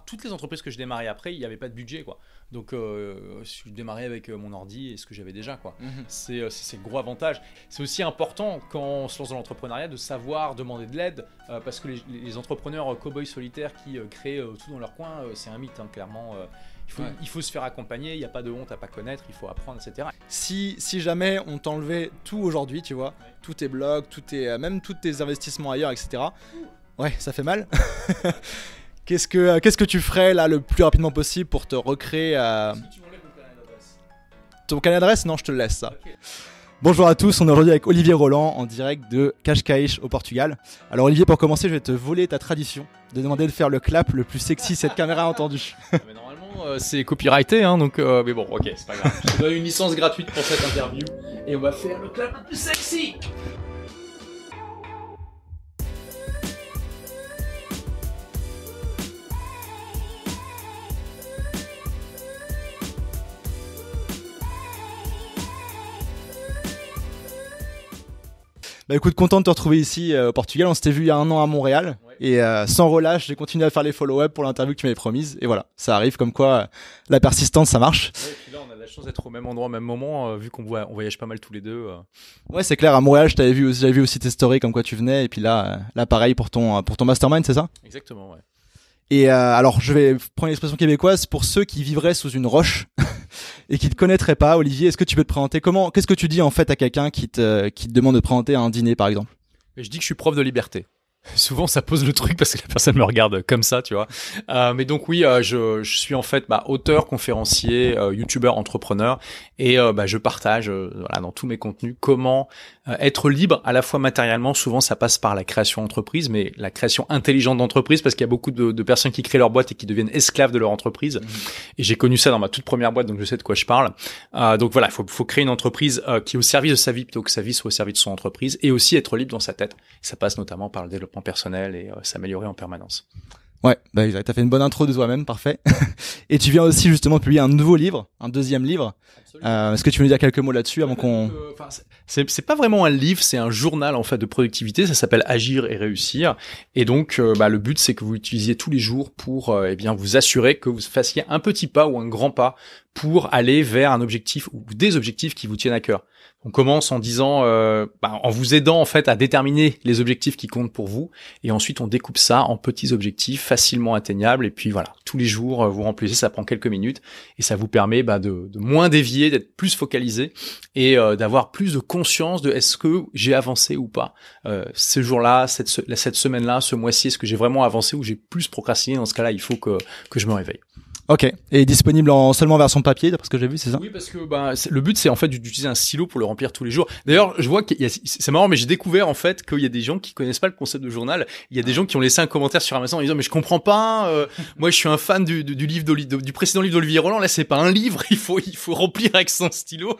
Toutes les entreprises que je démarrais après, il n'y avait pas de budget, quoi. Donc, je démarrais avec mon ordi et ce que j'avais déjà, quoi. C'est le gros avantage. C'est aussi important quand on se lance dans l'entrepreneuriat de savoir demander de l'aide, parce que les entrepreneurs cow-boys solitaires qui créent tout dans leur coin, c'est un mythe, hein, clairement. Il faut se faire accompagner, il n'y a pas de honte à pas connaître, il faut apprendre, etc. Si jamais on t'enlevait tout aujourd'hui, tu vois, tous tes blogs, même tous tes investissements ailleurs, etc. Ouais, ça fait mal. Qu'est-ce que tu ferais là le plus rapidement possible pour te recréer Si tu m'enlèves mon carnet d'adresse. ton carnet d'adresse? Non, je te le laisse ça. Okay. Bonjour à tous, on est aujourd'hui avec Olivier Roland en direct de Cascais au Portugal. Alors Olivier, pour commencer, je vais te voler ta tradition de demander de faire le clap le plus sexy cette caméra a entendu. Mais normalement, c'est copyrighté, hein, donc mais bon, ok, c'est pas grave. Je te donne une licence gratuite pour cette interview et on va faire le clap le plus sexy. Bah écoute, content de te retrouver ici au Portugal. On s'était vu il y a 1 an à Montréal. Ouais. Et sans relâche, j'ai continué à faire les follow-up pour l'interview que tu m'avais promise. Et voilà, ça arrive comme quoi la persistance, ça marche. Ouais, et puis là, on a de la chance d'être au même endroit, au même moment, vu qu'on voyage pas mal tous les deux. Ouais, c'est clair. À Montréal, j'avais vu aussi tes stories comme quoi tu venais. Et puis là pareil pour ton mastermind, c'est ça? Exactement, ouais. Et alors, je vais prendre l'expression québécoise pour ceux qui vivraient sous une roche et qui te connaîtraient pas. Olivier, est-ce que tu peux te présenter? Qu'est-ce que tu dis en fait à quelqu'un qui te demande de te présenter à un dîner, par exemple? Je dis que je suis prof de liberté. Souvent, ça pose le truc parce que la personne me regarde comme ça, tu vois. Mais donc oui, je suis en fait auteur, conférencier, youtubeur, entrepreneur, et je partage voilà, dans tous mes contenus comment être libre à la fois matériellement. Souvent, ça passe par la création d'entreprise, mais la création intelligente d'entreprise, parce qu'il y a beaucoup de personnes qui créent leur boîte et qui deviennent esclaves de leur entreprise. Et j'ai connu ça dans ma toute première boîte, donc je sais de quoi je parle. Donc voilà, il faut créer une entreprise qui est au service de sa vie plutôt que sa vie soit au service de son entreprise, et aussi être libre dans sa tête. Ça passe notamment par le développement personnel et s'améliorer en permanence. Ouais, bah t'as fait une bonne intro de toi-même, parfait. Et tu viens aussi justement de publier un nouveau livre, un 2e livre. Est-ce que tu veux nous dire quelques mots là-dessus avant qu'on... C'est pas vraiment un livre, c'est un journal en fait de productivité. Ça s'appelle Agir et réussir. Et donc le but c'est que vous l'utilisiez tous les jours pour vous assurer que vous fassiez un petit pas ou un grand pas pour aller vers un objectif ou des objectifs qui vous tiennent à cœur. On commence en disant, en vous aidant en fait à déterminer les objectifs qui comptent pour vous, et ensuite on découpe ça en petits objectifs facilement atteignables. Et puis voilà, tous les jours vous remplissez, ça prend quelques minutes, et ça vous permet de moins dévier, d'être plus focalisé et d'avoir plus de conscience de est-ce que j'ai avancé ou pas. Ce jour-là, cette semaine-là, ce mois-ci, est-ce que j'ai vraiment avancé ou j'ai plus procrastiné? Dans ce cas-là, il faut que je me réveille. Ok, et disponible seulement en version papier, d'après ce que j'ai vu, c'est ça? Oui, parce que le but c'est en fait d'utiliser un stylo pour le remplir tous les jours. D'ailleurs, je vois c'est marrant, mais j'ai découvert en fait qu'il y a des gens qui connaissent pas le concept de journal. Il y a des gens qui ont laissé un commentaire sur Amazon en disant mais je comprends pas. Moi, je suis un fan du livre du précédent livre d'Olivier Roland. Là, c'est pas un livre, il faut remplir avec son stylo.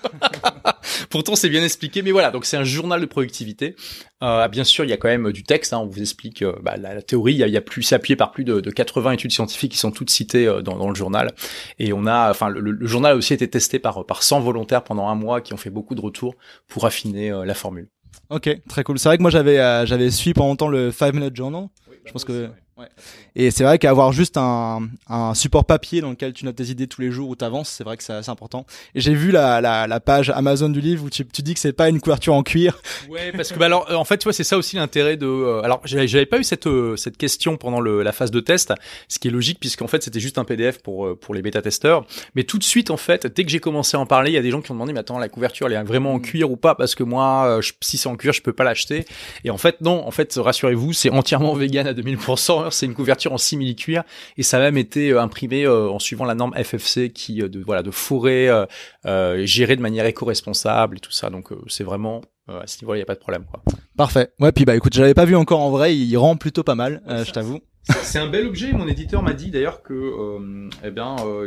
Pourtant, c'est bien expliqué, mais voilà. Donc, c'est un journal de productivité. Bien sûr, il y a quand même du texte. Hein, on vous explique la théorie. C'est appuyé par plus de 80 études scientifiques qui sont toutes citées dans le journal. Et on a, le journal a aussi été testé par 100 volontaires pendant 1 mois qui ont fait beaucoup de retours pour affiner la formule. Ok, très cool. C'est vrai que moi j'avais suivi pendant longtemps le 5-minute journal. Oui, je pense que ouais. Et c'est vrai qu'avoir juste un support papier dans lequel tu notes tes idées tous les jours où t'avances, c'est vrai que c'est assez important. Et j'ai vu la page Amazon du livre où tu dis que c'est pas une couverture en cuir. Ouais, parce que alors en fait tu vois c'est ça aussi l'intérêt de alors j'avais pas eu cette question pendant la phase de test, ce qui est logique puisqu'en fait c'était juste un PDF pour les bêta testeurs, mais tout de suite en fait dès que j'ai commencé à en parler, il y a des gens qui ont demandé mais attends la couverture elle est vraiment en cuir ou pas parce que moi si c'est en cuir, je peux pas l'acheter. Et en fait non, en fait rassurez-vous, c'est entièrement vegan à 2000%, c'est une couverture en simili-cuir et ça a même été imprimé en suivant la norme FFC qui de forêt gérée de manière éco-responsable et tout ça. Donc c'est vraiment à ce niveau-là, il y a pas de problème quoi. Parfait. Ouais, puis écoute, je l'avais pas vu encore en vrai, il rend plutôt pas mal, je t'avoue. C'est un bel objet. Mon éditeur m'a dit d'ailleurs que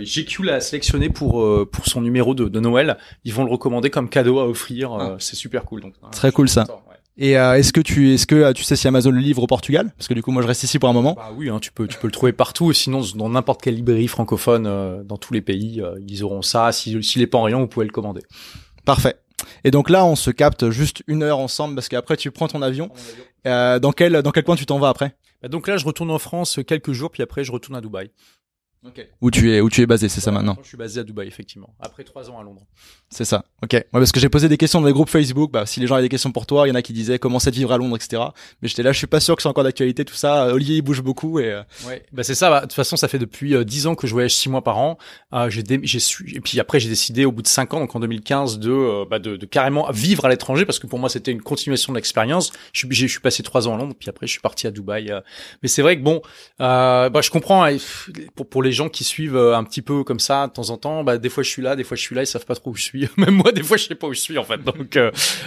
GQ l'a sélectionné pour son numéro de Noël. Ils vont le recommander comme cadeau à offrir. C'est super cool. Donc très cool ça. Ouais. Et est-ce que tu sais si Amazon le livre au Portugal? Parce que du coup moi je reste ici pour un moment. Bah oui, hein, tu peux le trouver partout. Sinon dans n'importe quelle librairie francophone dans tous les pays, ils auront ça. S'il est pas en rayon, vous pouvez le commander. Parfait. Et donc là on se capte juste 1 heure ensemble parce qu'après tu prends ton avion. Dans quel coin tu t'en vas après? Donc là je retourne en France quelques jours puis après je retourne à Dubaï. Okay. Où tu es basé, c'est ça maintenant? Je suis basé à Dubaï, effectivement. Après 3 ans à Londres. C'est ça. Ok. Ouais, parce que j'ai posé des questions dans les groupes Facebook. Bah, si les gens avaient des questions pour toi, il y en a qui disaient comment c'est de vivre à Londres, etc. Mais j'étais là, je suis pas sûr que c'est encore d'actualité tout ça. Olivier, il bouge beaucoup et. Ouais. Bah c'est ça. Bah, de toute façon, ça fait depuis 10 ans que je voyage 6 mois par an. Et puis après, j'ai décidé au bout de 5 ans, donc en 2015, de carrément vivre à l'étranger parce que pour moi, c'était une continuation de l'expérience. Je suis passé 3 ans à Londres, puis après, je suis parti à Dubaï. Mais c'est vrai que bon, je comprends. Hein, pour les gens qui suivent un petit peu comme ça de temps en temps, bah des fois je suis là, ils savent pas trop où je suis. Même moi des fois je sais pas où je suis en fait.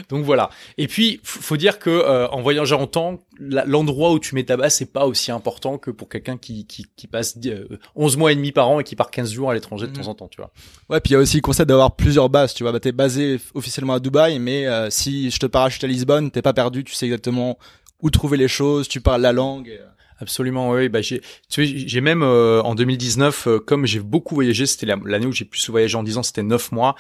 Donc voilà. Et puis faut dire que en voyageant autant, l'endroit où tu mets ta base c'est pas aussi important que pour quelqu'un qui passe 11 mois et demi par an et qui part 15 jours à l'étranger de temps en temps, tu vois. Ouais, puis il y a aussi le concept d'avoir plusieurs bases, tu vois. Bah t'es basé officiellement à Dubaï, mais si je te parachute à Lisbonne, t'es pas perdu, tu sais exactement où trouver les choses, tu parles la langue. Absolument, oui. Bah j'ai même en 2019, comme j'ai beaucoup voyagé, c'était l'année où j'ai plus voyagé en 10 ans, c'était 9 mois.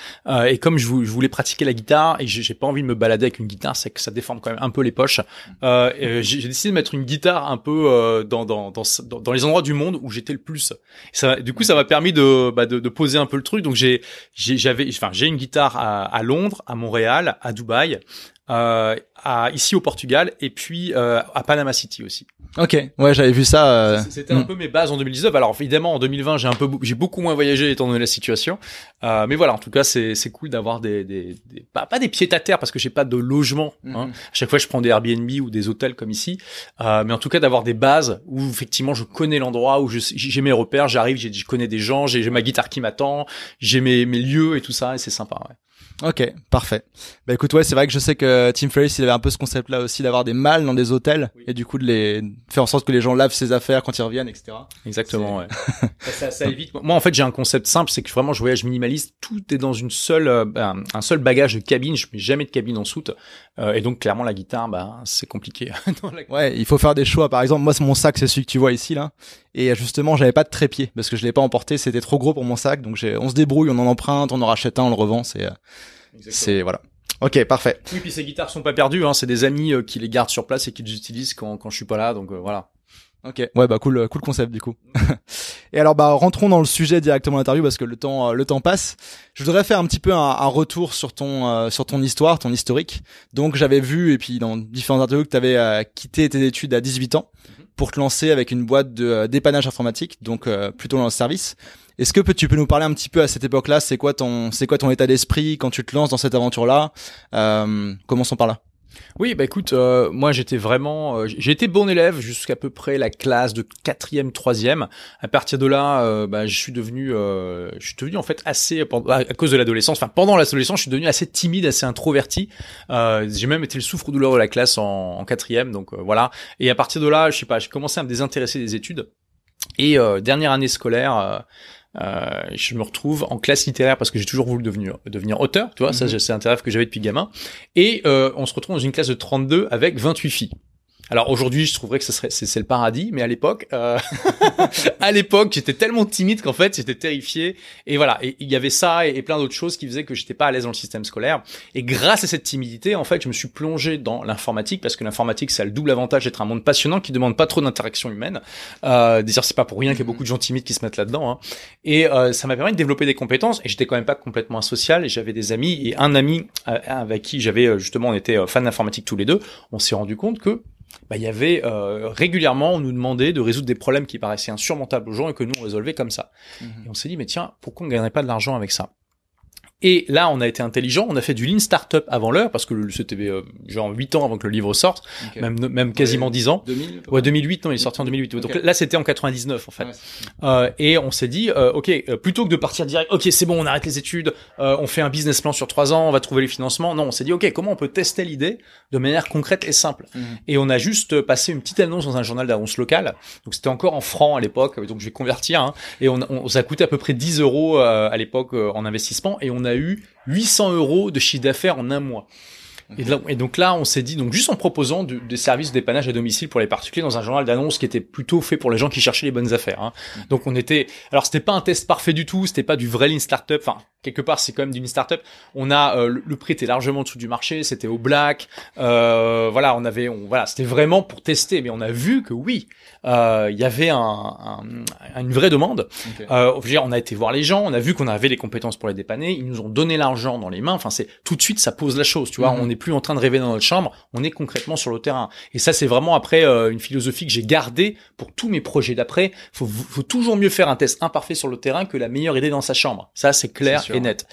Et comme je voulais pratiquer la guitare et j'ai pas envie de me balader avec une guitare, c'est que ça déforme quand même un peu les poches. J'ai décidé de mettre une guitare un peu dans les endroits du monde où j'étais le plus. Du coup, ça m'a permis de poser un peu le truc. Donc j'ai une guitare à Londres, à Montréal, à Dubaï. Ici au Portugal et puis à Panama City aussi. Ok, ouais, j'avais vu ça. C'était un peu mes bases en 2019. Alors évidemment en 2020 j'ai beaucoup moins voyagé étant donné la situation. Mais voilà, en tout cas c'est cool d'avoir pas des pieds à terre parce que j'ai pas de logement. Hein. À chaque fois je prends des Airbnb ou des hôtels comme ici. Mais en tout cas d'avoir des bases où effectivement je connais l'endroit où j'ai mes repères, j'arrive, je connais des gens, j'ai ma guitare qui m'attend, j'ai mes lieux et tout ça et c'est sympa. Ouais. Ok, parfait. Bah écoute, ouais, c'est vrai que je sais que Tim Ferriss, il avait un peu ce concept-là aussi d'avoir des malles dans des hôtels et du coup de les faire en sorte que les gens lavent ses affaires quand ils reviennent, etc. Exactement, ouais. ça évite. Moi, en fait, j'ai un concept simple, c'est que vraiment, je voyage minimaliste. Tout est dans un seul bagage de cabine. Je mets jamais de cabine en soute. Et donc, clairement, la guitare, c'est compliqué. Ouais, il faut faire des choix. Par exemple, moi, mon sac, c'est celui que tu vois ici, là. Et justement, j'avais pas de trépied parce que je l'ai pas emporté. C'était trop gros pour mon sac. Donc, on se débrouille, on en emprunte, on en rachète un, on le revend. C'est voilà. Ok, parfait. Oui, puis ces guitares sont pas perdues. Hein. C'est des amis qui les gardent sur place et qui les utilisent quand je suis pas là. Donc voilà. Ok, ouais, bah cool concept du coup. Et alors rentrons dans le sujet directement de l'interview parce que le temps passe. Je voudrais faire un petit peu un retour sur ton histoire, ton historique. Donc j'avais vu et puis dans différentes interviews que tu avais quitté tes études à 18 ans pour te lancer avec une boîte de dépannage informatique, donc plutôt dans le service. Est-ce que tu peux nous parler un petit peu à cette époque-là, c'est quoi ton état d'esprit quand tu te lances dans cette aventure-là? Commençons par là. Oui, bah écoute, moi j'ai été bon élève jusqu'à peu près la classe de 4e, 3e. À partir de là, je suis devenu en fait assez, à cause de l'adolescence, enfin pendant l'adolescence, je suis devenu assez timide, assez introverti. J'ai même été le souffre-douleur de la classe en 4e, donc voilà. Et à partir de là, je sais pas, j'ai commencé à me désintéresser des études. Et dernière année scolaire, je me retrouve en classe littéraire parce que j'ai toujours voulu devenir auteur, tu vois, ça c'est un rêve que j'avais depuis gamin. Et on se retrouve dans une classe de 32 avec 28 filles. Alors aujourd'hui, je trouverais que c'est le paradis, mais à l'époque, j'étais tellement timide qu'en fait, j'étais terrifié. Et voilà, et il y avait ça et plein d'autres choses qui faisaient que j'étais pas à l'aise dans le système scolaire. Et grâce à cette timidité, en fait, je me suis plongé dans l'informatique parce que l'informatique, ça a le double avantage d'être un monde passionnant qui demande pas trop d'interaction humaine. D'ailleurs, c'est pas pour rien qu'il y a beaucoup de gens timides qui se mettent là-dedans. Hein. Et ça m'a permis de développer des compétences. Et j'étais quand même pas complètement asocial. Et j'avais des amis et un ami avec qui j'avais justement, on était fans d'informatique tous les deux. On s'est rendu compte que il y avait régulièrement, on nous demandait de résoudre des problèmes qui paraissaient insurmontables aux gens et que nous on résolvait comme ça. Et on s'est dit mais tiens, pourquoi on gagnerait pas de l'argent avec ça? Et là, on a été intelligent, on a fait du Lean Startup avant l'heure, parce que c'était genre 8 ans avant que le livre sorte, okay. même quasiment 10 ans. 2000, ouais, 2008, non, il est sorti en 2008. Okay. Donc là, c'était en 99, en fait. Ouais, et on s'est dit, plutôt que de partir direct, c'est bon, on arrête les études, on fait un business plan sur 3 ans, on va trouver les financements. Non, on s'est dit, comment on peut tester l'idée de manière concrète et simple. Et on a juste passé une petite annonce dans un journal d'annonce local. Donc c'était encore en francs à l'époque, donc je vais convertir, hein. Et ça a coûté à peu près 10 € à l'époque en investissement, et on a eu 800 € de chiffre d'affaires en un mois. Et donc là, on s'est dit, donc juste en proposant des services de dépannage à domicile pour les particuliers dans un journal d'annonces qui était plutôt fait pour les gens qui cherchaient les bonnes affaires. Hein. Donc alors c'était pas un test parfait du tout, c'était pas du vrai Lean Startup. Enfin, quelque part, c'est quand même d'une start-up. On a le prix était largement en dessous du marché, c'était au black. Voilà, voilà, c'était vraiment pour tester, mais on a vu que oui, il y avait une vraie demande. Okay. Je veux dire, on a été voir les gens, on a vu qu'on avait les compétences pour les dépanner. Ils nous ont donné l'argent dans les mains. Enfin, c'est tout de suite, ça pose la chose. Tu vois, on n'est plus en train de rêver dans notre chambre, on est concrètement sur le terrain. Et ça, c'est vraiment après une philosophie que j'ai gardée pour tous mes projets d'après. Faut toujours mieux faire un test imparfait sur le terrain que la meilleure idée dans sa chambre. Ça, c'est clair et net.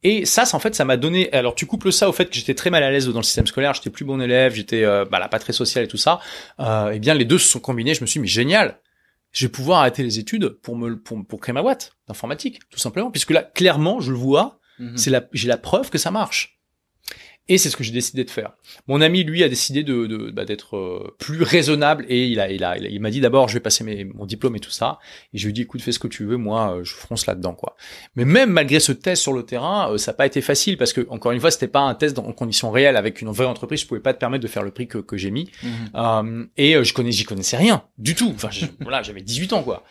Et ça, en fait, ça m'a donné. Alors, tu couples ça au fait que j'étais très mal à l'aise dans le système scolaire, j'étais plus bon élève, j'étais là pas très social et tout ça. Eh bien, les deux se sont combinés. Je me suis dit, mais génial, je vais pouvoir arrêter les études pour créer ma boîte d'informatique, tout simplement, puisque là, clairement, je le vois, j'ai la preuve que ça marche. Et c'est ce que j'ai décidé de faire. Mon ami, lui, a décidé d'être plus raisonnable et il m'a dit d'abord, je vais passer mon diplôme et tout ça. Et je lui ai dit, écoute, fais ce que tu veux, moi, je fonce là-dedans, quoi. Mais même malgré ce test sur le terrain, ça n'a pas été facile parce que, encore une fois, c'était pas un test en conditions réelles avec une vraie entreprise. Je pouvais pas te permettre de faire le prix que j'ai mis. J'y connaissais rien du tout. Enfin, voilà, j'avais 18 ans, quoi.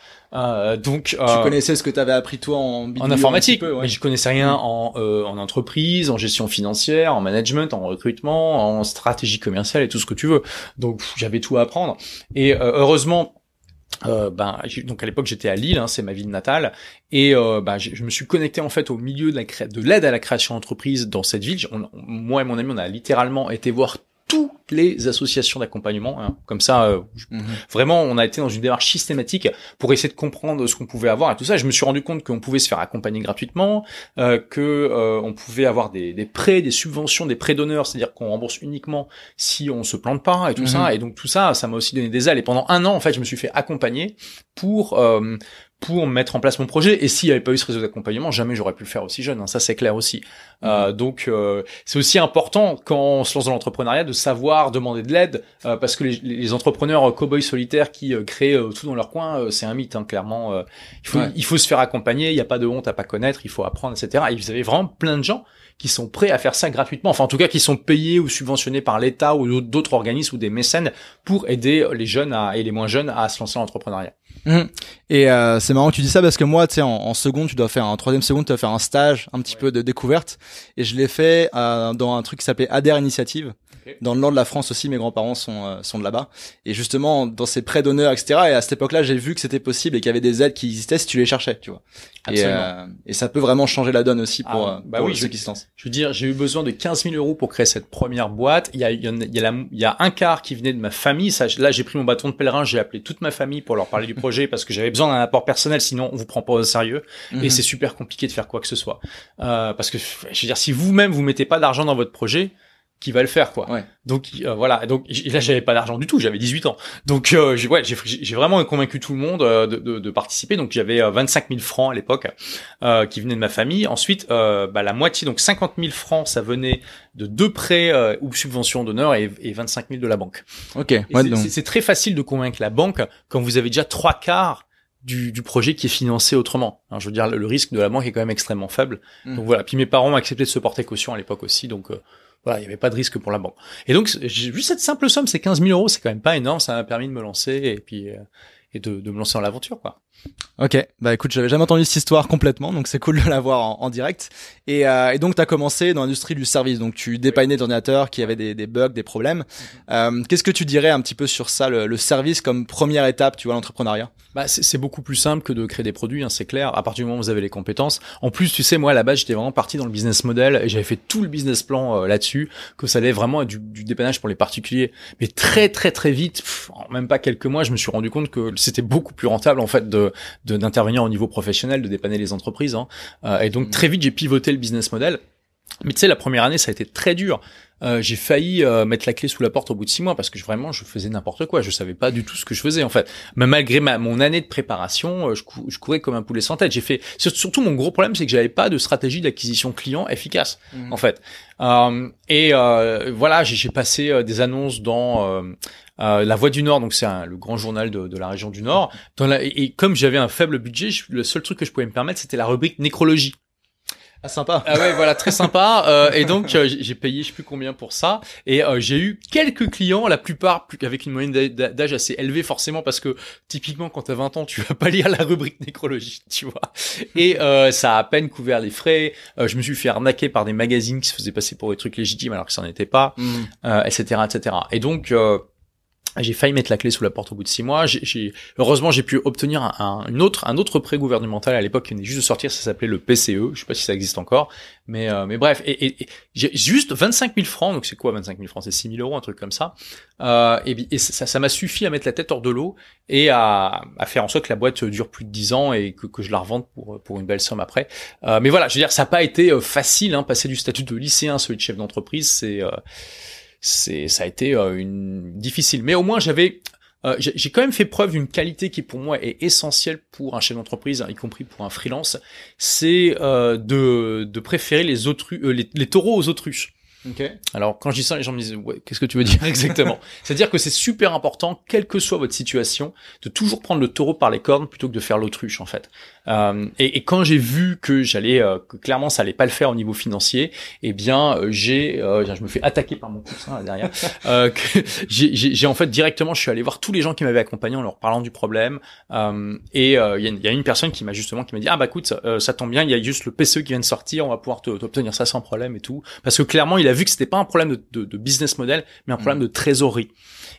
Donc, tu connaissais ce que t'avais appris toi en informatique, mais je connaissais rien en entreprise, en gestion financière, en management, en recrutement, en stratégie commerciale et tout ce que tu veux. Donc j'avais tout à apprendre. Et heureusement, donc à l'époque j'étais à Lille, c'est ma ville natale, et je me suis connecté en fait au milieu de l'aide à la création d'entreprise dans cette ville. Moi et mon ami, on a littéralement été voir toutes les associations d'accompagnement, comme ça, vraiment, on a été dans une démarche systématique pour essayer de comprendre ce qu'on pouvait avoir et tout ça. Je me suis rendu compte qu'on pouvait se faire accompagner gratuitement, on pouvait avoir des prêts, des subventions, des prêts d'honneur, c'est-à-dire qu'on rembourse uniquement si on se plante pas et tout ça. Et donc tout ça, ça m'a aussi donné des ailes. Et pendant 1 an, en fait, je me suis fait accompagner pour mettre en place mon projet. Et s'il n'y avait pas eu ce réseau d'accompagnement, jamais j'aurais pu le faire aussi jeune. Ça, c'est clair aussi. Donc, c'est aussi important quand on se lance dans l'entrepreneuriat de savoir demander de l'aide, parce que les entrepreneurs cow-boys solitaires qui créent tout dans leur coin, c'est un mythe, clairement. Il faut se faire accompagner. Il n'y a pas de honte à pas connaître. Il faut apprendre, etc. Et vous avez vraiment plein de gens qui sont prêts à faire ça gratuitement. Enfin, en tout cas, qui sont payés ou subventionnés par l'État ou d'autres organismes ou des mécènes pour aider les jeunes et les moins jeunes à se lancer dans l'entrepreneuriat. Et c'est marrant que tu dis ça parce que moi, tu sais, en seconde, en troisième seconde, tu dois faire un stage un petit peu de découverte. Et je l'ai fait dans un truc qui s'appelait Adhère Initiative. Dans le nord de la France aussi, mes grands-parents sont de là-bas. Et justement, dans ces prêts d'honneur, etc. Et à cette époque-là, j'ai vu que c'était possible et qu'il y avait des aides qui existaient si tu les cherchais, tu vois. Et ça peut vraiment changer la donne aussi pour ceux qui se lancent. Je veux dire, j'ai eu besoin de 15 000 euros pour créer cette première boîte. Il y a un quart qui venait de ma famille. Ça, là, j'ai pris mon bâton de pèlerin, j'ai appelé toute ma famille pour leur parler du projet parce que j'avais besoin d'un apport personnel, sinon on vous prend pas au sérieux. Et c'est super compliqué de faire quoi que ce soit. Parce que, je veux dire, si vous-même vous mettez pas d'argent dans votre projet, qui va le faire, quoi. Donc voilà. Donc là, j'avais pas d'argent du tout, j'avais 18 ans. Donc j'ai vraiment convaincu tout le monde de participer. Donc j'avais 25 000 francs à l'époque qui venaient de ma famille. Ensuite, la moitié, donc 50 000 francs, ça venait de 2 prêts ou subventions d'honneur et 25 000 de la banque. Ok. C'est très facile de convaincre la banque quand vous avez déjà 3/4 du projet qui est financé autrement. Je veux dire, le risque de la banque est quand même extrêmement faible. Donc voilà. Puis mes parents ont accepté de se porter caution à l'époque aussi. Donc voilà, il n'y avait pas de risque pour la banque. Et donc, j'ai vu cette simple somme, c'est 15 000 euros, c'est quand même pas énorme, ça m'a permis de me lancer et puis de me lancer dans l'aventure, quoi. Ok, écoute, j'avais jamais entendu cette histoire complètement, donc c'est cool de l'avoir en direct. Et donc t'as commencé dans l'industrie du service, donc tu dépannais d'ordinateurs qui avaient des bugs, des problèmes. Qu'est-ce que tu dirais un petit peu sur ça, le service comme première étape, tu vois, l'entrepreneuriat? C'est beaucoup plus simple que de créer des produits, c'est clair. À partir du moment où vous avez les compétences. En plus, tu sais, moi à la base, j'étais vraiment parti dans le business model et j'avais fait tout le business plan là-dessus, que ça allait vraiment être du dépannage pour les particuliers. Mais très très très vite, en même pas quelques mois, je me suis rendu compte que c'était beaucoup plus rentable en fait d'intervenir au niveau professionnel, de dépanner les entreprises. Et donc très vite, j'ai pivoté le business model. Mais tu sais, la première année, ça a été très dur. J'ai failli mettre la clé sous la porte au bout de 6 mois parce que vraiment je faisais n'importe quoi. Je savais pas du tout ce que je faisais en fait. Mais malgré mon année de préparation, je courais comme un poulet sans tête. J'ai fait surtout mon gros problème, c'est que j'avais pas de stratégie d'acquisition client efficace en fait. Voilà, j'ai passé des annonces dans La Voix du Nord, donc c'est le grand journal de la région du Nord. Et comme j'avais un faible budget, le seul truc que je pouvais me permettre, c'était la rubrique nécrologie. Ah, sympa. Ah ouais, voilà, très sympa. Et donc j'ai payé je sais plus combien pour ça. Et j'ai eu quelques clients, la plupart avec une moyenne d'âge assez élevée forcément, parce que typiquement quand t'as 20 ans, tu vas pas lire la rubrique nécrologie, tu vois. Et ça a à peine couvert les frais. Je me suis fait arnaquer par des magazines qui se faisaient passer pour des trucs légitimes alors que ça n'en était pas, etc., etc. Et donc j'ai failli mettre la clé sous la porte au bout de 6 mois. Heureusement, j'ai pu obtenir un autre prêt gouvernemental à l'époque qui venait juste de sortir. Ça s'appelait le PCE. Je sais pas si ça existe encore, mais bref. Et j'ai juste 25 000 francs. Donc c'est quoi 25 000 francs? C'est 6 000 euros, un truc comme ça. Et ça m'a suffi à mettre la tête hors de l'eau et à faire en sorte que la boîte dure plus de 10 ans et que je la revende pour une belle somme après. Mais voilà, je veux dire, ça n'a pas été facile. Passer du statut de lycéen à celui de chef d'entreprise, ça a été difficile, mais au moins j'ai quand même fait preuve d'une qualité qui pour moi est essentielle pour un chef d'entreprise, y compris pour un freelance, c'est de préférer les taureaux aux autruches. Okay. Alors quand je dis ça, les gens me disent ouais, qu'est-ce que tu veux dire exactement? C'est-à-dire que c'est super important, quelle que soit votre situation, de toujours prendre le taureau par les cornes plutôt que de faire l'autruche en fait. Et quand j'ai vu que que clairement ça allait pas le faire au niveau financier, eh bien je me fais attaquer par mon coussin là derrière. J'ai en fait directement, je suis allé voir tous les gens qui m'avaient accompagné en leur parlant du problème. Et il y a une personne qui m'a dit ah bah écoute ça tombe bien, il y a juste le PCE qui vient de sortir, on va pouvoir t'obtenir ça sans problème et tout, parce que clairement il a vu que c'était pas un problème de business model, mais un problème de trésorerie.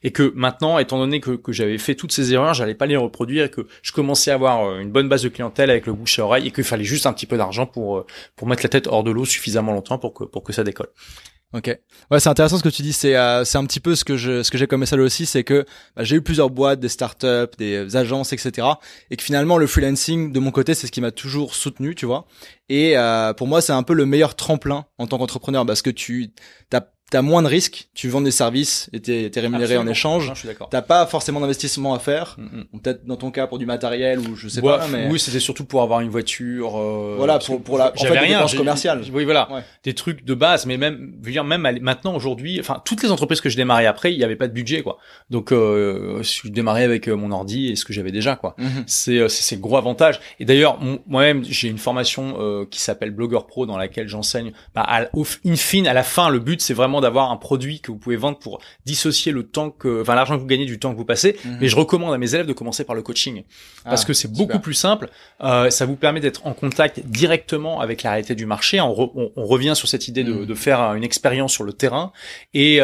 Et que maintenant, étant donné que j'avais fait toutes ces erreurs, j'allais pas les reproduire, et que je commençais à avoir une bonne base de clientèle avec le bouche à oreille, et qu'il fallait juste un petit peu d'argent pour mettre la tête hors de l'eau suffisamment longtemps pour que ça décolle. Ok. Ouais, c'est intéressant ce que tu dis. C'est un petit peu ce que j'ai comme message aussi, c'est que j'ai eu plusieurs boîtes, des startups, des agences, etc. Et que finalement le freelancing de mon côté, c'est ce qui m'a toujours soutenu, tu vois. Et pour moi, c'est un peu le meilleur tremplin en tant qu'entrepreneur, parce que t'as moins de risques, tu vends des services et t'es rémunéré en échange. Non, je suis d'accord. T'as pas forcément d'investissement à faire. Peut-être dans ton cas pour du matériel ou je sais pas. Mais oui, c'était surtout pour avoir une voiture. Voilà, pour la. J'avais rien. Commerciale. Oui, voilà, ouais. Des trucs de base, mais même maintenant aujourd'hui, enfin toutes les entreprises que je démarrais après, il y avait pas de budget quoi. Donc je démarrais avec mon ordi et ce que j'avais déjà quoi. C'est le gros avantage. Et d'ailleurs moi-même j'ai une formation qui s'appelle Blogueur Pro dans laquelle j'enseigne. In fine, à la fin, le but c'est vraiment d'avoir un produit que vous pouvez vendre pour dissocier l'argent que vous gagnez du temps que vous passez. Mais je recommande à mes élèves de commencer par le coaching parce que c'est beaucoup plus simple. Ça vous permet d'être en contact directement avec la réalité du marché. On revient sur cette idée de faire une expérience sur le terrain et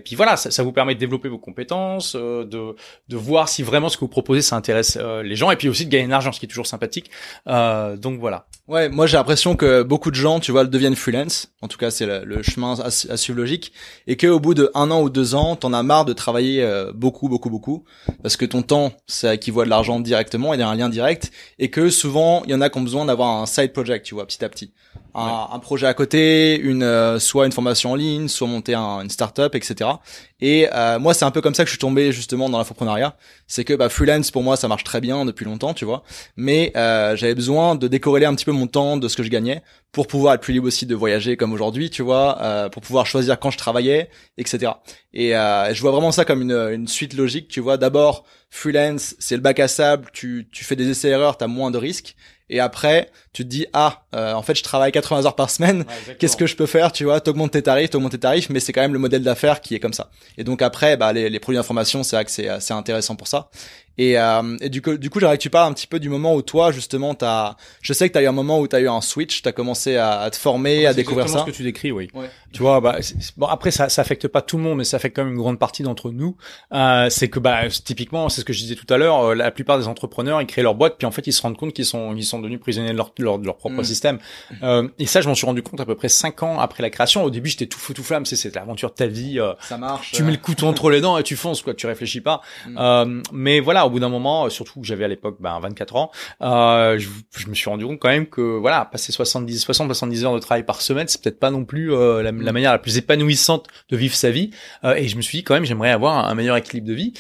puis voilà, ça vous permet de développer vos compétences, de voir si vraiment ce que vous proposez ça intéresse les gens et puis aussi de gagner de l'argent, ce qui est toujours sympathique. Donc voilà. Ouais, moi j'ai l'impression que beaucoup de gens, tu vois, deviennent freelance. En tout cas, c'est le chemin à suivre logique. Et qu'au bout de 1 an ou 2 ans, t'en as marre de travailler beaucoup, parce que ton temps, ça équivaut à de l'argent directement, il y a un lien direct, et que souvent, il y en a qui ont besoin d'avoir un side project, tu vois, petit à petit. Un projet à côté, soit une formation en ligne, soit monter une startup, etc. Et moi, c'est un peu comme ça que je suis tombé justement dans l'infoprenariat. C'est que freelance pour moi, ça marche très bien depuis longtemps, tu vois. Mais j'avais besoin de décorréler un petit peu mon temps de ce que je gagnais pour pouvoir être plus libre aussi de voyager comme aujourd'hui, tu vois, pour pouvoir choisir quand je travaillais, etc. Et je vois vraiment ça comme une suite logique, tu vois. D'abord, freelance, c'est le bac à sable, tu fais des essais-erreurs, t'as moins de risques. Et après, tu te dis en fait, je travaille 80 heures par semaine. Ouais, qu'est-ce que je peux faire, tu vois? T'augmentes tes tarifs, mais c'est quand même le modèle d'affaires qui est comme ça. Et donc après, les produits d'information, c'est vrai que c'est intéressant pour ça. Et du coup, j'aimerais que tu parles un petit peu du moment où toi, justement, je sais que t'as eu un moment où t'as eu un switch, t'as commencé à te former, à découvrir ça. C'est exactement ce que tu décris, oui. Ouais. Tu vois, bon, après, ça affecte pas tout le monde, mais ça affecte quand même une grande partie d'entre nous. C'est que, typiquement, c'est ce que je disais tout à l'heure, la plupart des entrepreneurs, ils créent leur boîte, puis en fait, ils se rendent compte qu'ils sont devenus prisonniers de leur propre système. Et ça, je m'en suis rendu compte à peu près 5 ans après la création. Au début, j'étais tout feu, tout flamme, c'est l'aventure de ta vie. Ça marche. Tu mets le couteau entre les dents et tu fonces, quoi, tu réfléchis pas. Mais voilà, au bout d'un moment, surtout que j'avais à l'époque 24 ans, je me suis rendu compte quand même que voilà, passer 70 heures de travail par semaine, c'est peut-être pas non plus la manière la plus épanouissante de vivre sa vie. Et je me suis dit quand même, j'aimerais avoir un meilleur équilibre de vie.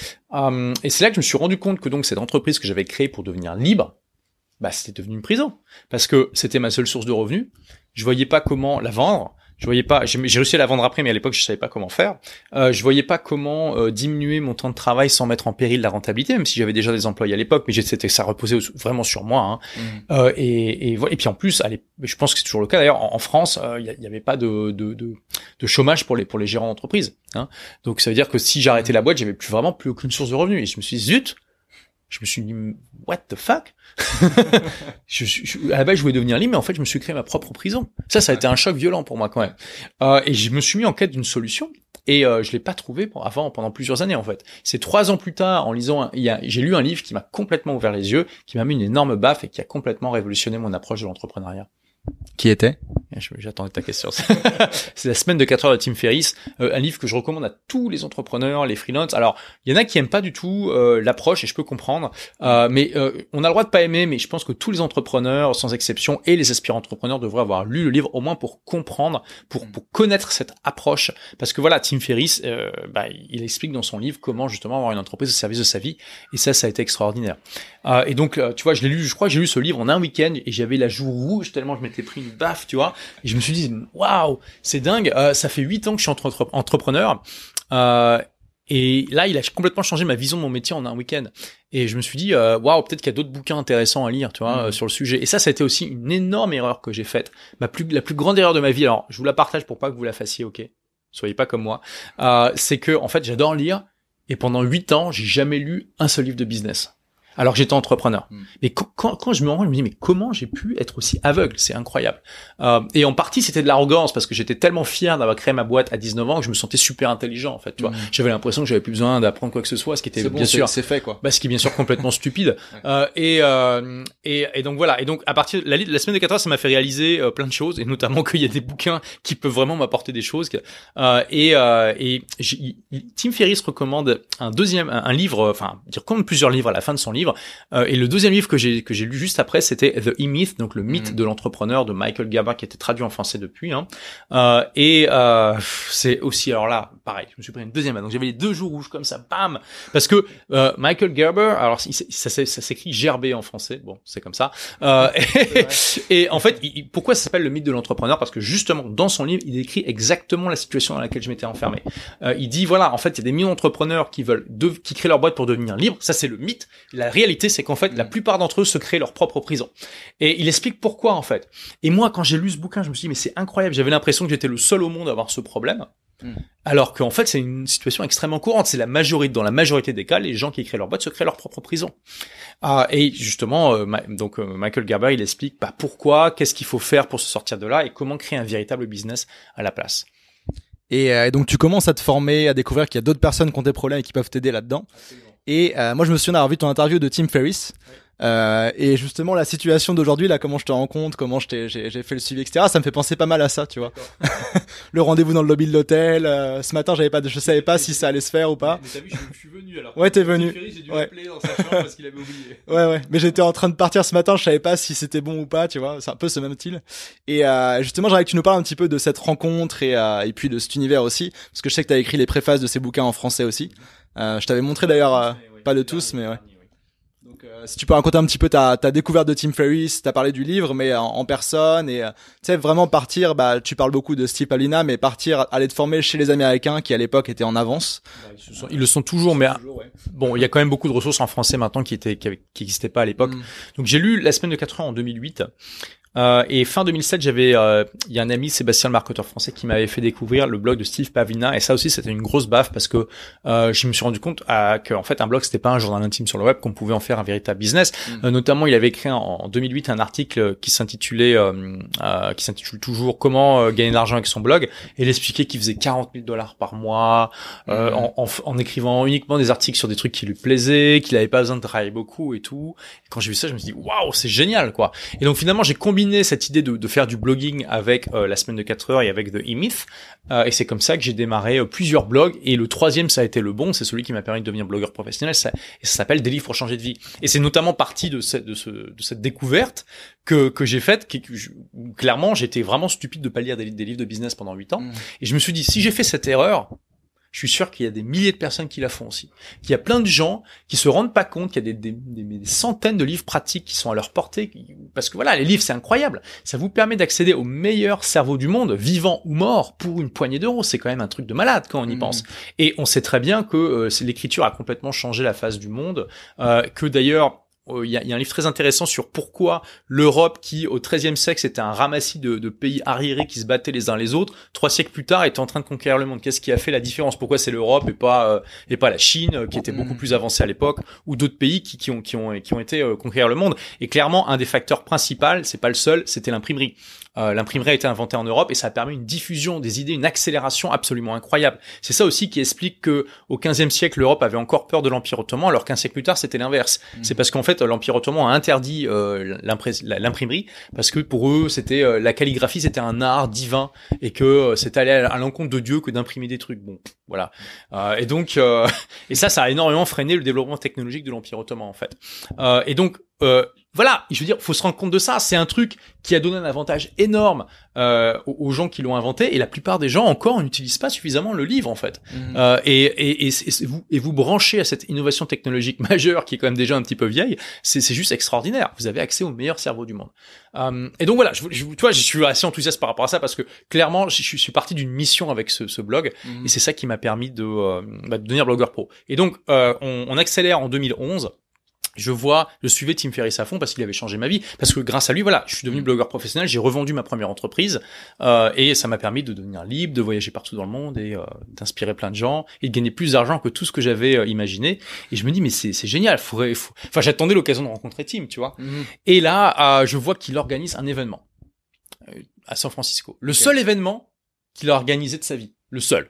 Et c'est là que je me suis rendu compte que donc cette entreprise que j'avais créée pour devenir libre, c'était devenu une prison parce que c'était ma seule source de revenus. Je voyais pas comment la vendre. Je voyais pas, j'ai réussi à la vendre après, mais à l'époque, je savais pas comment faire. Je voyais pas comment diminuer mon temps de travail sans mettre en péril la rentabilité, même si j'avais déjà des employés à l'époque, mais ça reposait vraiment sur moi. Hein. Et puis en plus, je pense que c'est toujours le cas. D'ailleurs, en France, il y avait pas de chômage pour les gérants d'entreprise. Hein. Donc ça veut dire que si j'arrêtais la boîte, j'avais vraiment plus aucune source de revenus. Et je me suis dit, zut. Je me suis dit, what the fuck? À la base, je voulais devenir libre, mais en fait, je me suis créé ma propre prison. Ça a été un choc violent pour moi quand même. Et je me suis mis en quête d'une solution. Et je l'ai pas trouvé pendant plusieurs années en fait. C'est 3 ans plus tard, en lisant, j'ai lu un livre qui m'a complètement ouvert les yeux, qui m'a mis une énorme baffe et qui a complètement révolutionné mon approche de l'entrepreneuriat. Qui était? J'attendais ta question. C'est La semaine de 4 heures de Tim Ferriss, un livre que je recommande à tous les entrepreneurs, les freelances. Alors, il y en a qui aiment pas du tout l'approche et je peux comprendre, mais on a le droit de pas aimer, mais je pense que tous les entrepreneurs, sans exception, et les aspirants entrepreneurs devraient avoir lu le livre au moins pour comprendre, pour connaître cette approche. Parce que voilà, Tim Ferriss, il explique dans son livre comment justement avoir une entreprise au service de sa vie, et ça a été extraordinaire. Et donc, tu vois, je crois que j'ai lu ce livre en un week-end et j'avais la joue rouge tellement je m'étais pris une baffe, tu vois. Et je me suis dit, waouh, c'est dingue. Ça fait 8 ans que je suis entrepreneur. Et là, il a complètement changé ma vision de mon métier en un week-end. Et je me suis dit, waouh, peut-être qu'il y a d'autres bouquins intéressants à lire, tu vois, sur le sujet. Et ça a été aussi une énorme erreur que j'ai faite. La plus grande erreur de ma vie. Alors, je vous la partage pour pas que vous la fassiez, ok? Soyez pas comme moi. C'est que, en fait, j'adore lire. Et pendant 8 ans, j'ai jamais lu un seul livre de business. Alors que j'étais entrepreneur. Mais quand je me rends, je me dis, mais comment j'ai pu être aussi aveugle? C'est incroyable. Et en partie, c'était de l'arrogance parce que j'étais tellement fier d'avoir créé ma boîte à 19 ans que je me sentais super intelligent, en fait, tu vois. J'avais l'impression que j'avais plus besoin d'apprendre quoi que ce soit, ce qui était bien sûr. C'est fait, quoi. Ce qui est bien sûr complètement stupide. Et donc voilà. Et donc, à partir de la semaine de 4 heures, ça m'a fait réaliser plein de choses et notamment qu'il y a des bouquins qui peuvent vraiment m'apporter des choses. Tim Ferriss recommande un livre, il recommande plusieurs livres à la fin de son livre. Et le deuxième livre que j'ai lu juste après, c'était The E-Myth, donc le mythe de l'entrepreneur de Michael Gerber, qui a été traduit en français depuis. C'est aussi, alors là, pareil, je me suis pris une deuxième. Donc j'avais les 2 jours rouges comme ça, bam, parce que Michael Gerber, alors ça s'écrit Gerber en français, bon, c'est comme ça. Et en fait, pourquoi ça s'appelle le mythe de l'entrepreneur? Parce que justement, dans son livre, il décrit exactement la situation dans laquelle je m'étais enfermé. Il dit voilà, en fait, il y a des millions d'entrepreneurs qui créent leur boîte pour devenir libres. Ça, c'est le mythe. La réalité, c'est qu'en fait, la plupart d'entre eux se créent leur propre prison. Et il explique pourquoi, en fait. Et moi, quand j'ai lu ce bouquin, je me suis dit, mais c'est incroyable. J'avais l'impression que j'étais le seul au monde à avoir ce problème. Alors qu'en fait, c'est une situation extrêmement courante. C'est dans la majorité des cas, les gens qui créent leur boîte se créent leur propre prison. Et justement, Michael Gerber, il explique, pourquoi, qu'est-ce qu'il faut faire pour se sortir de là et comment créer un véritable business à la place. Et donc, tu commences à te former, à découvrir qu'il y a d'autres personnes qui ont des problèmes et qui peuvent t'aider là-dedans. Absolument. Et moi, je me souviens d'avoir vu ton interview de Tim Ferriss. Et justement, la situation d'aujourd'hui, là, comment je te rencontre, comment j'ai fait le suivi, etc. Ça me fait penser pas mal à ça, tu vois. Le rendez-vous dans le lobby de l'hôtel. Ce matin, je savais pas si ça allait se faire ou pas. Mais t'as vu, je suis venu alors. Ouais, t'es venu. J'ai dû l'appeler dans sa chambre parce qu'il avait oublié. Ouais. Mais j'étais en train de partir ce matin, je savais pas si c'était bon ou pas, tu vois. C'est un peu ce même style. Et justement, j'aimerais que tu nous parles un petit peu de cette rencontre et puis de cet univers aussi, parce que je sais que t'as écrit les préfaces de ces bouquins en français aussi. Je t'avais montré d'ailleurs, pas de tous, mais ouais. Donc, si tu peux raconter un petit peu ta découverte de Tim Ferriss, t'as parlé du livre, mais en personne et tu sais vraiment partir. Tu parles beaucoup de Steve Pavlina, mais aller te former chez les Américains qui à l'époque étaient en avance. Ils le sont toujours, mais bon, il y a quand même beaucoup de ressources en français maintenant qui n'existaient pas à l'époque. Donc j'ai lu La semaine de 4 heures en 2008. Et fin 2007, il y a un ami, Sébastien, le marketeur français, qui m'avait fait découvrir le blog de Steve Pavlina. Et ça aussi, c'était une grosse baffe parce que je me suis rendu compte que en fait, un blog, c'était pas un journal intime sur le web, qu'on pouvait en faire un véritable business. Notamment, il avait écrit en 2008 un article qui s'intitule toujours Comment gagner de l'argent avec son blog. Et il expliquait qu'il faisait $40,000 par mois en écrivant uniquement des articles sur des trucs qui lui plaisaient, qu'il avait pas besoin de travailler beaucoup et tout. Et quand j'ai vu ça, je me suis dit waouh, c'est génial, quoi. Et donc finalement, j'ai combiné cette idée de faire du blogging avec La semaine de 4 heures et avec The E-Myth, et c'est comme ça que j'ai démarré plusieurs blogs, et le troisième, ça a été le bon, c'est celui qui m'a permis de devenir blogueur professionnel, ça s'appelle Des livres pour changer de vie, et c'est notamment partie de cette découverte que j'ai faite, où clairement j'étais vraiment stupide de pas lire des livres de business pendant 8 ans, et je me suis dit, si j'ai fait cette erreur, je suis sûr qu'il y a des milliers de personnes qui la font aussi. Qu'il y a plein de gens qui se rendent pas compte qu'il y a des centaines de livres pratiques qui sont à leur portée, parce que voilà, les livres, c'est incroyable. Ça vous permet d'accéder au meilleur cerveau du monde, vivant ou mort, pour une poignée d'euros. C'est quand même un truc de malade quand on y pense. Et on sait très bien que l'écriture a complètement changé la face du monde, que d'ailleurs, il y a un livre très intéressant sur pourquoi l'Europe, qui au XIIIe siècle c'était un ramassis de pays arriérés qui se battaient les uns les autres, 3 siècles plus tard était en train de conquérir le monde. Qu'est-ce qui a fait la différence? Pourquoi c'est l'Europe et pas la Chine, qui était beaucoup plus avancée à l'époque, ou d'autres pays qui ont été conquérir le monde? Et clairement, un des facteurs principaux, c'est pas le seul, c'était l'imprimerie. L'imprimerie a été inventée en Europe et ça a permis une diffusion des idées, une accélération absolument incroyable. C'est ça aussi qui explique que au XVe siècle, l'Europe avait encore peur de l'Empire ottoman, alors qu'un siècle plus tard, c'était l'inverse. C'est parce qu'en fait, l'Empire ottoman a interdit l'imprimerie parce que pour eux, c'était la calligraphie, c'était un art divin et que c'était aller à l'encontre de Dieu que d'imprimer des trucs. Bon, voilà. Et donc, et ça a énormément freiné le développement technologique de l'Empire ottoman en fait. Et donc voilà, je veux dire, faut se rendre compte de ça. C'est un truc qui a donné un avantage énorme aux gens qui l'ont inventé, et la plupart des gens encore n'utilisent pas suffisamment le livre en fait. Et vous branchez à cette innovation technologique majeure qui est quand même déjà un petit peu vieille. C'est juste extraordinaire. Vous avez accès au meilleur cerveau du monde. Et donc voilà, tu vois, je suis assez enthousiaste par rapport à ça parce que clairement, je suis parti d'une mission avec ce blog, et c'est ça qui m'a permis de devenir blogueur pro. Et donc on accélère en 2011. Je suivais Tim Ferriss à fond parce qu'il avait changé ma vie, parce que grâce à lui, voilà, je suis devenu blogueur professionnel, j'ai revendu ma première entreprise, et ça m'a permis de devenir libre, de voyager partout dans le monde et d'inspirer plein de gens et de gagner plus d'argent que tout ce que j'avais imaginé. Et je me dis mais c'est génial, enfin j'attendais l'occasion de rencontrer Tim, tu vois. Et là, je vois qu'il organise un événement à San Francisco, le seul événement qu'il a organisé de sa vie, le seul.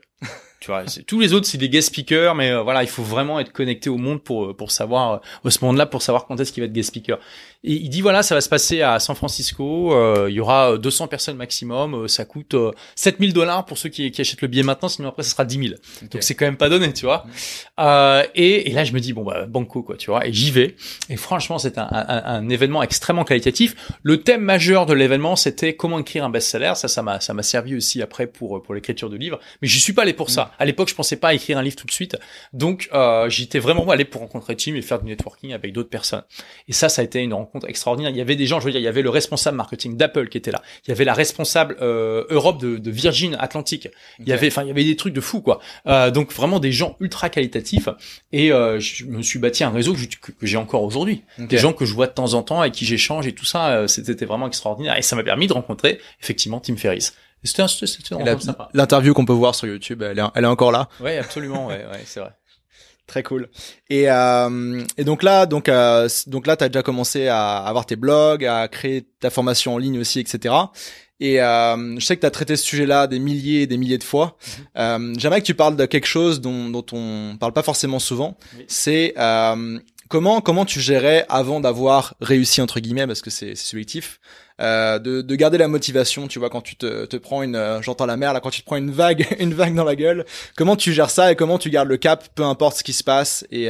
Tu vois, tous les autres c'est des guest speakers, mais voilà, il faut vraiment être connecté au monde pour savoir à ce moment-là, pour savoir quand est-ce qu'il va être guest speaker. Et il dit voilà, ça va se passer à San Francisco, il y aura 200 personnes maximum, ça coûte $7,000 pour ceux qui achètent le billet maintenant, sinon après ça sera 10 000. Okay. Donc c'est quand même pas donné, tu vois. Et là je me dis bon bah banco quoi, tu vois, et j'y vais. Et franchement c'est un événement extrêmement qualitatif. Le thème majeur de l'événement c'était comment écrire un best-seller. Ça m'a servi aussi après pour l'écriture de livres. Mais je suis pas allé pour ça. À l'époque, je pensais pas à écrire un livre tout de suite. Donc, j'étais vraiment allé pour rencontrer Tim et faire du networking avec d'autres personnes. Et ça a été une rencontre extraordinaire. Il y avait des gens, je veux dire, il y avait le responsable marketing d'Apple qui était là. Il y avait la responsable Europe de Virgin Atlantic. Il y avait des trucs de fou, quoi. Donc, vraiment des gens ultra qualitatifs. Et je me suis bâti un réseau que j'ai encore aujourd'hui. Des gens que je vois de temps en temps, avec qui j'échange et tout ça. C'était vraiment extraordinaire. Et ça m'a permis de rencontrer, effectivement, Tim Ferriss. C'était sympa. L'interview qu'on peut voir sur YouTube, elle est encore là. Ouais, absolument, ouais, c'est vrai. Très cool. Et donc là, t'as déjà commencé à avoir tes blogs, à créer ta formation en ligne aussi, etc. Et je sais que t'as traité ce sujet-là des milliers et des milliers de fois. J'aimerais que tu parles de quelque chose dont on parle pas forcément souvent. Oui. C'est comment tu gérais avant d'avoir réussi entre guillemets, parce que c'est subjectif, de garder la motivation, tu vois, quand tu te prends j'entends la mer là, quand tu te prends une vague dans la gueule, comment tu gères ça et comment tu gardes le cap, peu importe ce qui se passe. Et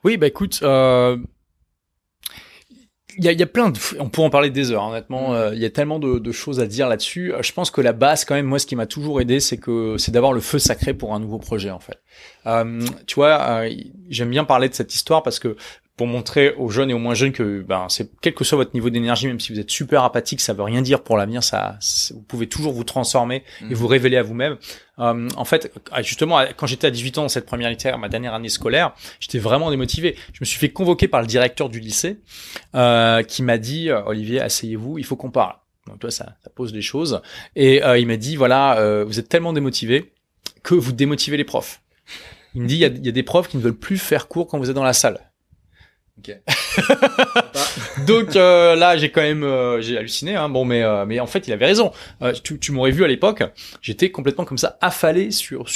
oui, bah écoute, il y a plein de, on pourrait en parler des heures, honnêtement. Il y a tellement de choses à dire là-dessus. Je pense que la base, quand même, moi, ce qui m'a toujours aidé, c'est d'avoir le feu sacré pour un nouveau projet, en fait. Tu vois, j'aime bien parler de cette histoire parce que pour montrer aux jeunes et aux moins jeunes que, c'est quel que soit votre niveau d'énergie, même si vous êtes super apathique, ça veut rien dire pour l'avenir. Vous pouvez toujours vous transformer et vous révéler à vous-même. En fait, justement, quand j'étais à 18 ans dans cette première littéraire, ma dernière année scolaire, j'étais vraiment démotivé. Je me suis fait convoquer par le directeur du lycée, qui m'a dit, Olivier, asseyez-vous, il faut qu'on parle. Donc, toi, ça pose des choses. Et, il m'a dit, voilà, vous êtes tellement démotivé que vous démotivez les profs. Il me dit, il y a des profs qui ne veulent plus faire cours quand vous êtes dans la salle. Okay. Donc là j'ai quand même j'ai halluciné mais en fait il avait raison. Tu m'aurais vu à l'époque, j'étais complètement comme ça affalé sur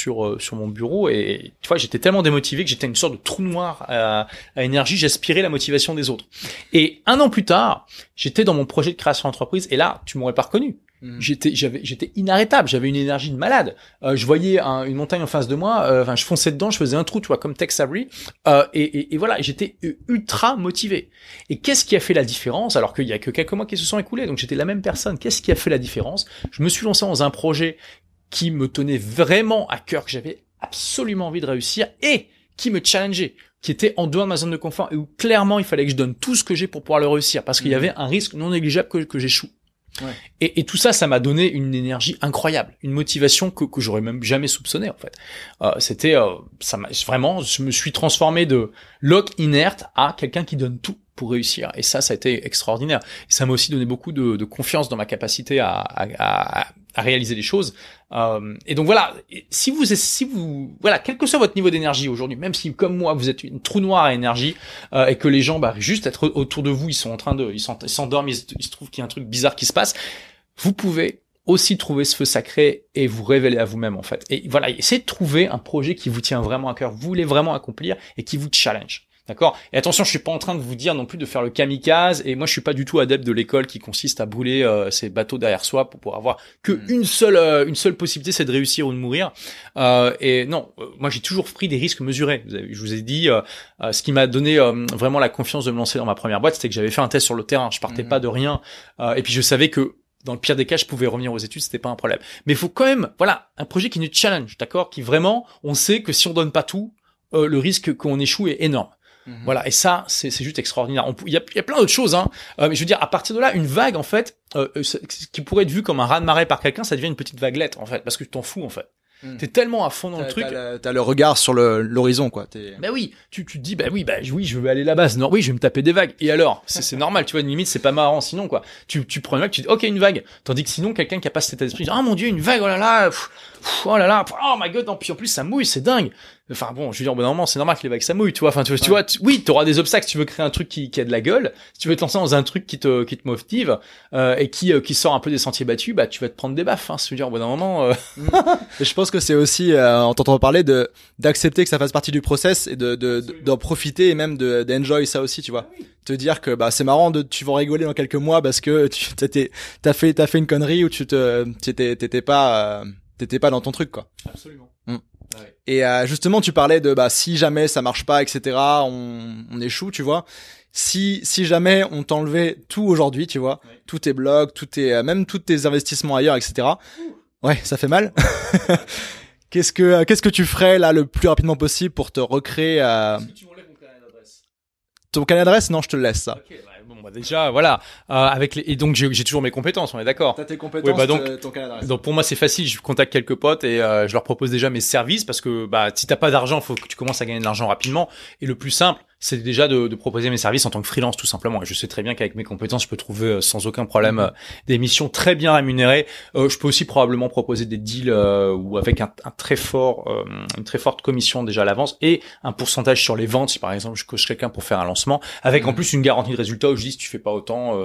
mon bureau et tu vois, j'étais tellement démotivé que j'étais une sorte de trou noir à énergie, j'aspirais la motivation des autres. Et 1 an plus tard, j'étais dans mon projet de création d'entreprise et là, tu m'aurais pas reconnu. J'étais inarrêtable, j'avais une énergie de malade. Je voyais une montagne en face de moi, je fonçais dedans, je faisais un trou, tu vois, comme Tex Avery, et voilà, j'étais ultra motivé. Et qu'est-ce qui a fait la différence, alors qu'il y a que quelques mois qui se sont écoulés, donc j'étais la même personne. Qu'est-ce qui a fait la différence? Je me suis lancé dans un projet qui me tenait vraiment à cœur, que j'avais absolument envie de réussir et qui me challengeait. qui était en dehors de ma zone de confort et où clairement il fallait que je donne tout ce que j'ai pour pouvoir le réussir parce qu'il y avait un risque non négligeable que j'échoue. Ouais. Et tout ça, ça m'a donné une énergie incroyable, une motivation que j'aurais même jamais soupçonné en fait. C'était, ça m'a vraiment, je me suis transformé de loc inerte à quelqu'un qui donne tout pour réussir. Et ça a été extraordinaire. Et ça m'a aussi donné beaucoup de confiance dans ma capacité à réaliser les choses. Et donc voilà, si vous, voilà, quel que soit votre niveau d'énergie aujourd'hui, même si comme moi vous êtes une trou noir à énergie et que les gens, juste être autour de vous, ils s'endorment, ils se trouvent qu'il y a un truc bizarre qui se passe, vous pouvez aussi trouver ce feu sacré et vous révéler à vous-même en fait. Et voilà, essayez de trouver un projet qui vous tient vraiment à cœur, vous voulez vraiment accomplir et qui vous challenge. D'accord? Et attention, je suis pas en train de vous dire non plus de faire le kamikaze, et moi je suis pas du tout adepte de l'école qui consiste à brûler ses bateaux derrière soi pour pouvoir avoir que une seule possibilité, c'est de réussir ou de mourir. Et non, moi j'ai toujours pris des risques mesurés. Je vous ai dit, ce qui m'a donné vraiment la confiance de me lancer dans ma première boîte, c'était que j'avais fait un test sur le terrain. Je partais pas de rien, et puis je savais que dans le pire des cas, je pouvais revenir aux études, c'était pas un problème. Mais il faut quand même, voilà, un projet qui nous challenge, d'accord, qui vraiment, on sait que si on donne pas tout, le risque qu'on échoue est énorme. Voilà, et ça, c'est juste extraordinaire. Il y a plein d'autres choses, hein. Mais je veux dire, à partir de là, une vague, en fait, qui pourrait être vue comme un raz-de-marée par quelqu'un, ça devient une petite vaguelette, en fait, parce que tu t'en fous, en fait. T'es tellement à fond dans le truc. T'as le regard sur l'horizon, quoi. Ben oui, tu te dis, oui, je veux aller là-bas. Non, oui, je vais me taper des vagues. Et alors, c'est normal, tu vois, une limite, c'est pas marrant, sinon, quoi. Tu prends une vague, tu dis, ok, une vague. Tandis que sinon, quelqu'un qui a pas cet état d'esprit, dit, oh mon dieu, une vague, oh là là, oh là là, oh my god, non, puis en plus, ça mouille, c'est dingue. Enfin bon, je veux dire, normalement, c'est normal que les vagues ça mouille, tu vois. Enfin, tu vois, oui, t'auras des obstacles si tu veux créer un truc qui a de la gueule. Si tu veux te lancer dans un truc qui te motive et qui sort un peu des sentiers battus, tu vas te prendre des baffes. Hein, je veux dire, au bout d'un moment. Et je pense que c'est aussi en t'entendant parler d'accepter que ça fasse partie du process et d'en profiter et même d'enjoy ça aussi, tu vois. Oui. Te dire que c'est marrant tu vas rigoler dans quelques mois parce que t'as fait une connerie où t'étais pas dans ton truc, quoi. Absolument. Ouais. Et justement, tu parlais de si jamais ça marche pas, etc., on échoue, tu vois. Si jamais on t'enlevait tout aujourd'hui, tu vois, ouais. Tous tes blogs, même tous tes investissements ailleurs, etc. Ouais, ça fait mal. Qu'est-ce que tu ferais là le plus rapidement possible pour te recréer Est-ce que tu m'enlèves mon carnet d'adresse? Ton carnet d'adresse? Non, je te le laisse, ça. Okay, déjà, voilà. Et donc j'ai toujours mes compétences, on est d'accord. T'as tes compétences, ouais, donc, ton carnet d'adresse. Donc pour moi c'est facile, je contacte quelques potes et je leur propose déjà mes services parce que si t'as pas d'argent, faut que tu commences à gagner de l'argent rapidement. Et le plus simple, c'est déjà de proposer mes services en tant que freelance tout simplement. Et je sais très bien qu'avec mes compétences, je peux trouver sans aucun problème des missions très bien rémunérées. Je peux aussi probablement proposer des deals ou avec une très forte commission déjà à l'avance et un pourcentage sur les ventes. Si par exemple je coach quelqu'un pour faire un lancement, avec en plus une garantie de résultat où je dis si tu fais pas autant,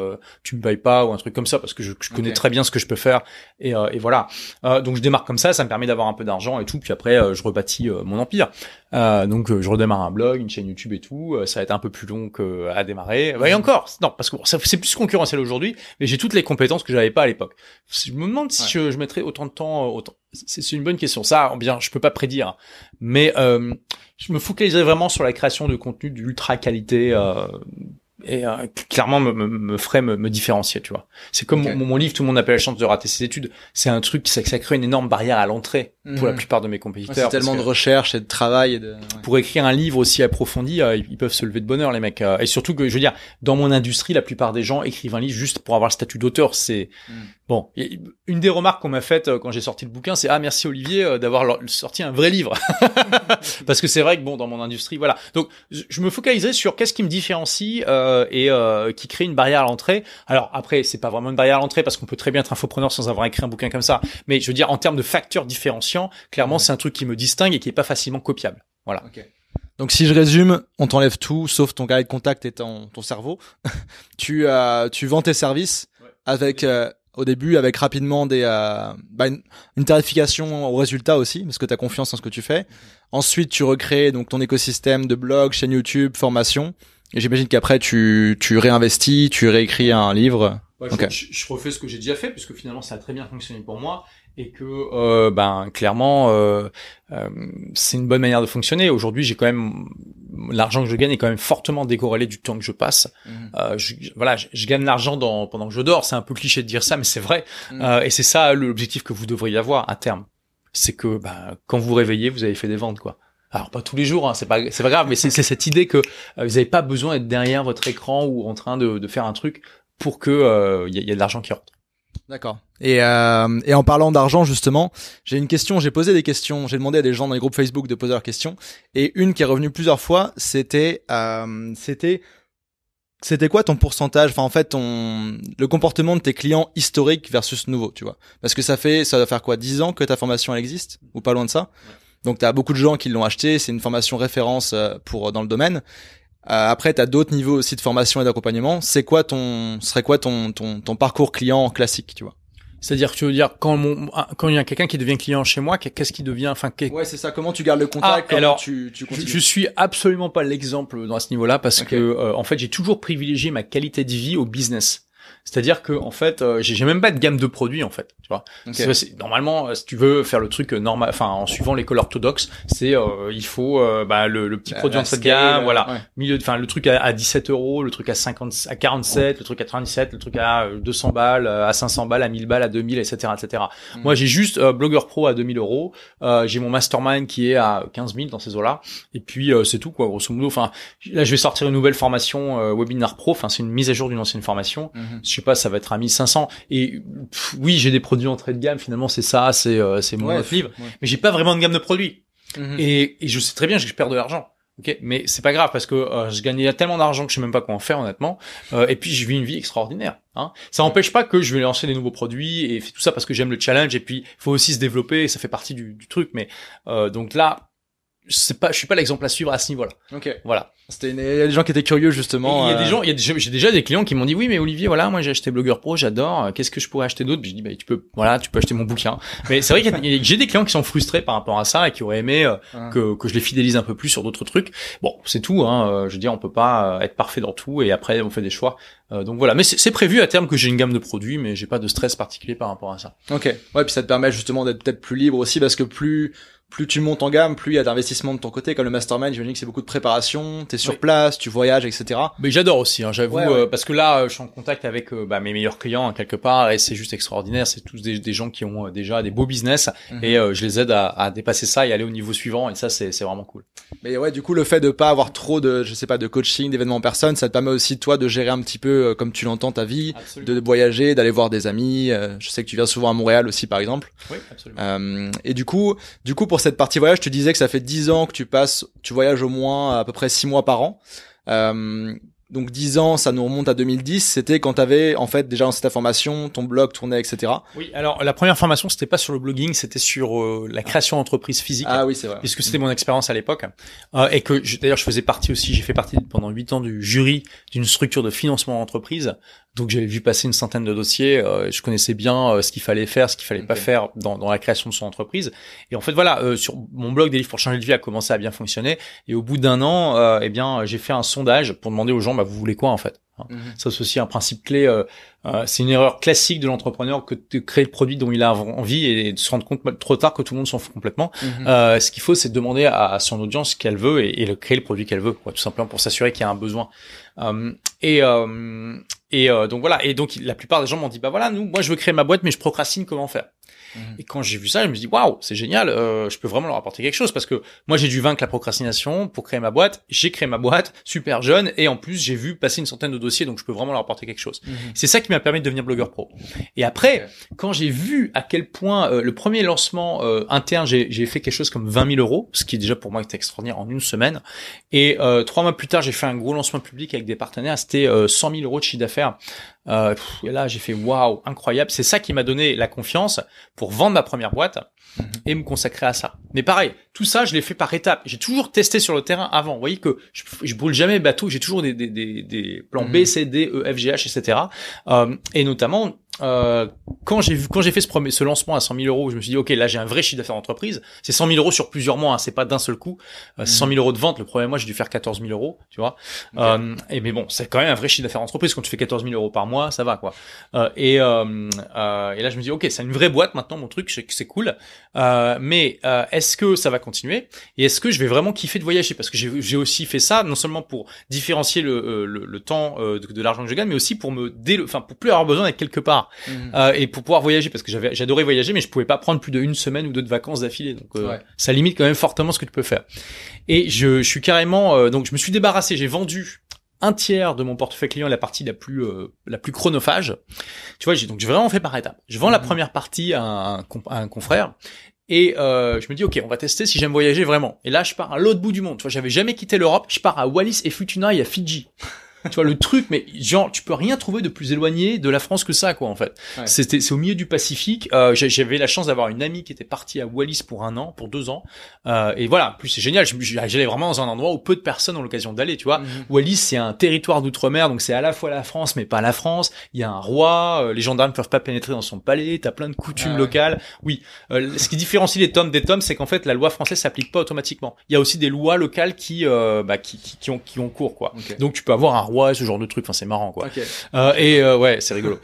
tu me payes pas ou un truc comme ça parce que je connais très bien ce que je peux faire et voilà. Donc je démarre comme ça me permet d'avoir un peu d'argent et tout. Puis après je rebâtis mon empire. Donc je redémarre un blog, une chaîne YouTube et tout. Ça va être un peu plus long à démarrer. Et encore, non, parce que c'est plus concurrentiel aujourd'hui, mais j'ai toutes les compétences que j'avais pas à l'époque. Je me demande si je mettrais autant de temps. C'est une bonne question. Ça, bien, je peux pas prédire, mais je me focaliserai vraiment sur la création de contenu d'ultra qualité. Et clairement me ferait me différencier, tu vois. C'est comme mon livre, tout le monde appelle la chance de rater ses études. C'est un truc ça crée une énorme barrière à l'entrée pour la plupart de mes compétiteurs. C'est tellement de recherche et de travail. Pour écrire un livre aussi approfondi, ils peuvent se lever de bonheur, les mecs. Et surtout que, je veux dire, dans mon industrie, la plupart des gens écrivent un livre juste pour avoir le statut d'auteur. C'est bon. Une des remarques qu'on m'a faites quand j'ai sorti le bouquin, c'est merci Olivier d'avoir sorti un vrai livre. Parce que c'est vrai que dans mon industrie, voilà. Donc je me focaliserai sur qu'est-ce qui me différencie et qui crée une barrière à l'entrée. Alors après, c'est pas vraiment une barrière à l'entrée parce qu'on peut très bien être infopreneur sans avoir écrit un bouquin comme ça. Mais je veux dire, en termes de facteurs différenciants, clairement, c'est un truc qui me distingue et qui est pas facilement copiable. Voilà. Okay. Donc si je résume, on t'enlève tout sauf ton carnet de contact et ton cerveau. Tu vends tes services avec au début avec rapidement une tarification au résultat aussi parce que tu as confiance en ce que tu fais. Ensuite, tu recrées donc ton écosystème de blog, chaîne YouTube, formation. Et j'imagine qu'après tu réinvestis, tu réécris un livre. Ouais, je refais ce que j'ai déjà fait puisque finalement ça a très bien fonctionné pour moi et que clairement c'est une bonne manière de fonctionner. Aujourd'hui, j'ai quand même l'argent que je gagne est quand même fortement décorrélé du temps que je passe. Je gagne l'argent pendant que je dors. C'est un peu cliché de dire ça, mais c'est vrai. Et c'est ça l'objectif que vous devriez avoir à terme. C'est que quand vous vous réveillez, vous avez fait des ventes, quoi. Alors pas tous les jours, hein, c'est pas grave, mais c'est cette idée que vous n'avez pas besoin d'être derrière votre écran ou en train de faire un truc pour que y a de l'argent qui rentre. D'accord. Et en parlant d'argent justement, j'ai posé des questions, j'ai demandé à des gens dans les groupes Facebook de poser leurs questions, et une qui est revenue plusieurs fois, c'était quoi ton pourcentage, enfin en fait le comportement de tes clients historiques versus nouveaux, tu vois? Parce que ça doit faire quoi, 10 ans que ta formation elle existe ou pas loin de ça. Ouais. Donc t'as beaucoup de gens qui l'ont acheté, c'est une formation référence pour dans le domaine. Après, t'as d'autres niveaux aussi de formation et d'accompagnement. Serait quoi ton parcours client classique, tu vois? C'est-à-dire que tu veux dire quand il y a quelqu'un qui devient client chez moi, qu'est-ce qui devient, Ouais, c'est ça. Comment tu gardes le contact? Comment tu continues? Je suis absolument pas l'exemple dans ce niveau-là parce que en fait, j'ai toujours privilégié ma qualité de vie au business. C'est-à-dire que en fait, j'ai même pas de gamme de produits en fait, tu vois. Normalement, si tu veux faire le truc normal, enfin en suivant l'école orthodoxe, c'est il faut le petit produit entrée de gamme, voilà, le truc à 17 €, le truc à 47, le truc à 37, le truc à 200 balles, à 500 balles, à 1000 balles, à 2000, etc., etc. Moi, j'ai juste Blogueur Pro à 2000 €, j'ai mon mastermind qui est à 15 000 dans ces eaux-là, et puis c'est tout quoi, grosso modo. Enfin, là, je vais sortir une nouvelle formation Webinar Pro, enfin c'est une mise à jour d'une ancienne formation. Je sais pas, ça va être à 1500 et oui, j'ai des produits entrée de gamme, finalement c'est mon autre livre, mais j'ai pas vraiment de gamme de produits. Et je sais très bien que je perds de l'argent. OK, mais c'est pas grave parce que je gagnais tellement d'argent que je sais même pas quoi en faire honnêtement, et puis je vis une vie extraordinaire, hein. Ça n'empêche pas que je vais lancer des nouveaux produits et tout ça parce que j'aime le challenge, et puis il faut aussi se développer et ça fait partie du truc, mais donc là je suis pas l'exemple à suivre à ce niveau-là. OK. Voilà. Il y a des gens qui étaient curieux justement. J'ai déjà des clients qui m'ont dit oui mais Olivier, voilà, moi j'ai acheté Blogueur Pro, j'adore, qu'est-ce que je pourrais acheter d'autre? Puis je dis tu peux acheter mon bouquin. Mais c'est vrai que j'ai des clients qui sont frustrés par rapport à ça et qui auraient aimé que je les fidélise un peu plus sur d'autres trucs. Bon, c'est tout, hein, je veux dire, on peut pas être parfait dans tout et après on fait des choix. Donc voilà, mais c'est prévu à terme que j'ai une gamme de produits, mais j'ai pas de stress particulier par rapport à ça. OK. Ouais, puis ça te permet justement d'être peut-être plus libre aussi parce que plus tu montes en gamme, plus il y a d'investissement de ton côté. Comme le mastermind, j'imagine que c'est beaucoup de préparation, t'es sur place, tu voyages, etc. Mais j'adore aussi, hein, j'avoue, parce que là, je suis en contact avec mes meilleurs clients quelque part, et c'est juste extraordinaire. C'est tous des gens qui ont déjà des beaux business, et je les aide à dépasser ça et aller au niveau suivant, et ça, c'est vraiment cool. Mais ouais, du coup, le fait de pas avoir trop de, je sais pas, de coaching, d'événements en personne, ça te permet aussi toi de gérer un petit peu comme tu l'entends ta vie, de voyager, d'aller voir des amis. Je sais que tu viens souvent à Montréal aussi, par exemple. Oui, absolument. Et du coup, pour cette partie voyage, tu disais que ça fait 10 ans que tu voyages au moins à peu près 6 mois par an. Donc 10 ans, ça nous remonte à 2010. C'était quand t'avais en fait déjà lancé ta formation, ton blog tournait, etc. Oui, alors la première formation, c'était pas sur le blogging, c'était sur la création d'entreprise physique. Ah oui, c'est vrai. Puisque c'était mon expérience à l'époque, et que d'ailleurs je faisais partie aussi. J'ai fait partie pendant 8 ans du jury d'une structure de financement d'entreprise. Donc j'avais vu passer une centaine de dossiers, je connaissais bien ce qu'il fallait faire, ce qu'il fallait pas faire dans la création de son entreprise. Et en fait voilà, sur mon blog des livres pour changer de vie a commencé à bien fonctionner. Et au bout d'un an, j'ai fait un sondage pour demander aux gens, vous voulez quoi en fait? Ça c'est aussi un principe clé. C'est une erreur classique de l'entrepreneur que de créer le produit dont il a envie et de se rendre compte trop tard que tout le monde s'en fout complètement. Ce qu'il faut, c'est de demander à son audience ce qu'elle veut et créer le produit qu'elle veut, quoi, tout simplement pour s'assurer qu'il y a un besoin. Donc voilà. Et donc la plupart des gens m'ont dit moi je veux créer ma boîte mais je procrastine, comment faire? Et quand j'ai vu ça, je me dis waouh, c'est génial, je peux vraiment leur apporter quelque chose parce que moi j'ai dû vaincre la procrastination pour créer ma boîte, j'ai créé ma boîte super jeune et en plus j'ai vu passer une centaine de dossiers, donc je peux vraiment leur apporter quelque chose. C'est ça qui m'a permis de devenir blogueur pro. Et après, quand j'ai vu à quel point le premier lancement interne, j'ai fait quelque chose comme 20 000 €, ce qui est déjà pour moi était extraordinaire en une semaine. Et 3 mois plus tard, j'ai fait un gros lancement public avec des partenaires, c'était 100 000 € de chiffre d'affaires. Et là j'ai fait waouh, incroyable. C'est ça qui m'a donné la confiance pour vendre ma première boîte et me consacrer à ça. Mais pareil, tout ça je l'ai fait par étapes. J'ai toujours testé sur le terrain avant. Vous voyez que je brûle jamais bateau. J'ai toujours des plans B, C, D, E, F, G, H, etc. Et notamment quand j'ai fait ce lancement à 100 000 €, je me suis dit ok, là j'ai un vrai chiffre d'affaires d'entreprise. C'est 100 000 € sur plusieurs mois, hein, c'est pas d'un seul coup. C'est 100 000 € de vente. Le premier mois j'ai dû faire 14 000 €, tu vois. Mais bon, c'est quand même un vrai chiffre d'affaires d'entreprise. Quand tu fais 14 000 € par mois, ça va quoi. Et là je me dis ok, c'est une vraie boîte maintenant mon truc, c'est cool. Mais est-ce que ça va continuer et est-ce que je vais vraiment kiffer de voyager, parce que j'ai aussi fait ça non seulement pour différencier le temps de l'argent que je gagne, mais aussi pour pour plus avoir besoin d'être quelque part. tard. Et pour pouvoir voyager, parce que j'adorais voyager, mais je pouvais pas prendre plus d'1 semaine ou 2 de vacances d'affilée. Donc ça limite quand même fortement ce que tu peux faire. Et je suis carrément, donc je me suis débarrassé, j'ai vendu un tiers de mon portefeuille client, la partie la plus chronophage. Tu vois, j'ai vraiment fait par étapes. Je vends la première partie à un confrère. Et je me dis ok, on va tester si j'aime voyager vraiment. Et là je pars à l'autre bout du monde. Tu vois, j'avais jamais quitté l'Europe. Je pars à Wallis et Futuna et à Fidji. Tu vois le truc, mais genre tu peux rien trouver de plus éloigné de la France que ça, quoi, en fait. C'est au milieu du Pacifique. J'avais la chance d'avoir une amie qui était partie à Wallis pour 1 an, pour 2 ans. Et voilà, en plus c'est génial. J'allais vraiment dans un endroit où peu de personnes ont l'occasion d'aller, tu vois. Wallis, c'est un territoire d'outre-mer, donc c'est à la fois la France, mais pas la France. Il y a un roi. Les gendarmes ne peuvent pas pénétrer dans son palais. T'as plein de coutumes locales. Oui. Ce qui différencie les tomes des tomes, c'est qu'en fait la loi française s'applique pas automatiquement. Il y a aussi des lois locales qui ont cours, quoi. Donc tu peux avoir un roi, ce genre de truc, enfin c'est marrant, quoi. Ouais, c'est rigolo.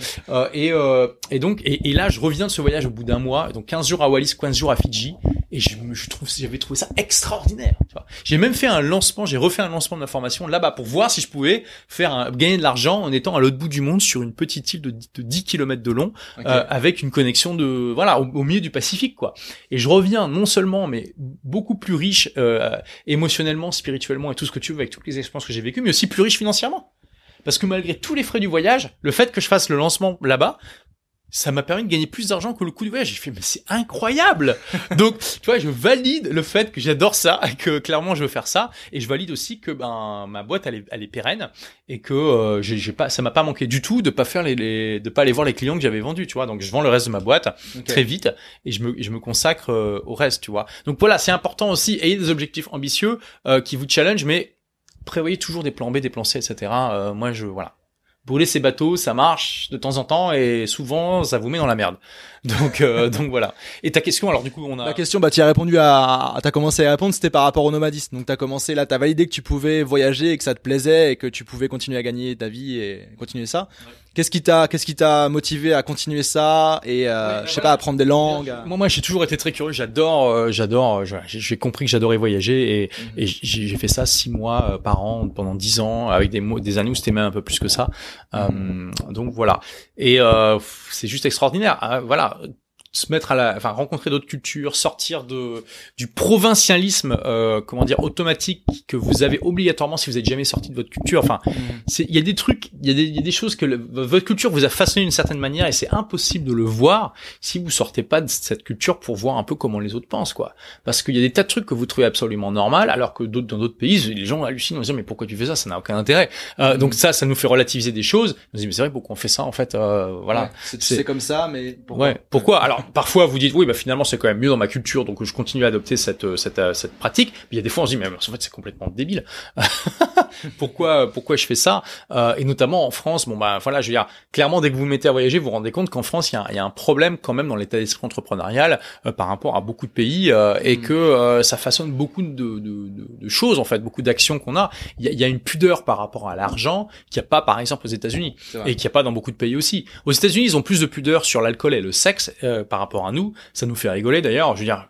Et donc là je reviens de ce voyage au bout d'1 mois, donc 15 jours à Wallis, 15 jours à Fidji, et j'avais trouvé ça extraordinaire, tu vois. J'ai même fait j'ai refait un lancement de ma formation là-bas pour voir si je pouvais gagner de l'argent en étant à l'autre bout du monde sur une petite île de 10 km de long, avec une connexion au milieu du Pacifique, quoi. Et je reviens non seulement, mais beaucoup plus riche émotionnellement, spirituellement et tout ce que tu veux avec toutes les expériences que j'ai vécues, mais aussi plus riche financièrement. Parce que malgré tous les frais du voyage, le fait que je fasse le lancement là-bas, ça m'a permis de gagner plus d'argent que le coût du voyage. J'ai fait, mais c'est incroyable! Donc, tu vois, je valide le fait que j'adore ça, et que clairement je veux faire ça, et je valide aussi que, ma boîte, elle est pérenne, et que, ça m'a pas manqué du tout de pas faire de pas aller voir les clients que j'avais vendus, tu vois. Donc, je vends le reste de ma boîte très vite, et je me consacre au reste, tu vois. Donc voilà, c'est important aussi, ayez des objectifs ambitieux, qui vous challenge, mais prévoyez toujours des plans B, des plans C, etc. Voilà. Brûler ces bateaux, ça marche de temps en temps et souvent ça vous met dans la merde. Donc voilà. Et ta question, alors du coup La question, tu y as répondu t'as commencé à répondre, c'était par rapport au nomadisme. Donc t'as validé que tu pouvais voyager et que ça te plaisait et que tu pouvais continuer à gagner ta vie et continuer ça. Qu'est-ce qui t'a motivé à continuer ça et je sais pas, à apprendre des langues? Moi j'ai toujours été très curieux, j'ai compris que j'adorais voyager et j'ai fait ça 6 mois par an pendant 10 ans avec des années où c'était même un peu plus que ça. Donc voilà. Et c'est juste extraordinaire. Voilà. Se mettre rencontrer d'autres cultures, sortir du provincialisme automatique que vous avez obligatoirement si vous êtes jamais sorti de votre culture. Enfin, il y a des trucs, il y a des choses que votre culture vous a façonné d'une certaine manière et c'est impossible de le voir si vous sortez pas de cette culture pour voir un peu comment les autres pensent, quoi. Parce qu'il y a des tas de trucs que vous trouvez absolument normal alors que dans d'autres pays, les gens hallucinent, ils disent mais pourquoi tu fais ça, ça n'a aucun intérêt. Donc ça nous fait relativiser des choses. On se dit mais c'est vrai, pourquoi on fait ça en fait, voilà. Ouais, c'est comme ça, mais pourquoi alors parfois vous dites oui finalement c'est quand même mieux dans ma culture donc je continue à adopter cette pratique, mais il y a des fois on se dit mais en fait c'est complètement débile. pourquoi je fais ça, et notamment en France, je veux dire clairement dès que vous vous mettez à voyager vous vous rendez compte qu'en France il y a un problème quand même dans l'état d'esprit entrepreneurial par rapport à beaucoup de pays, et que ça façonne beaucoup de choses en fait, beaucoup d'actions qu'on a. Il y a une pudeur par rapport à l'argent qu'il n'y a pas par exemple aux États-Unis et qu'il n'y a pas dans beaucoup de pays aussi. Aux États-Unis ils ont plus de pudeur sur l'alcool et le sexe par rapport à nous, ça nous fait rigoler d'ailleurs. Je veux dire,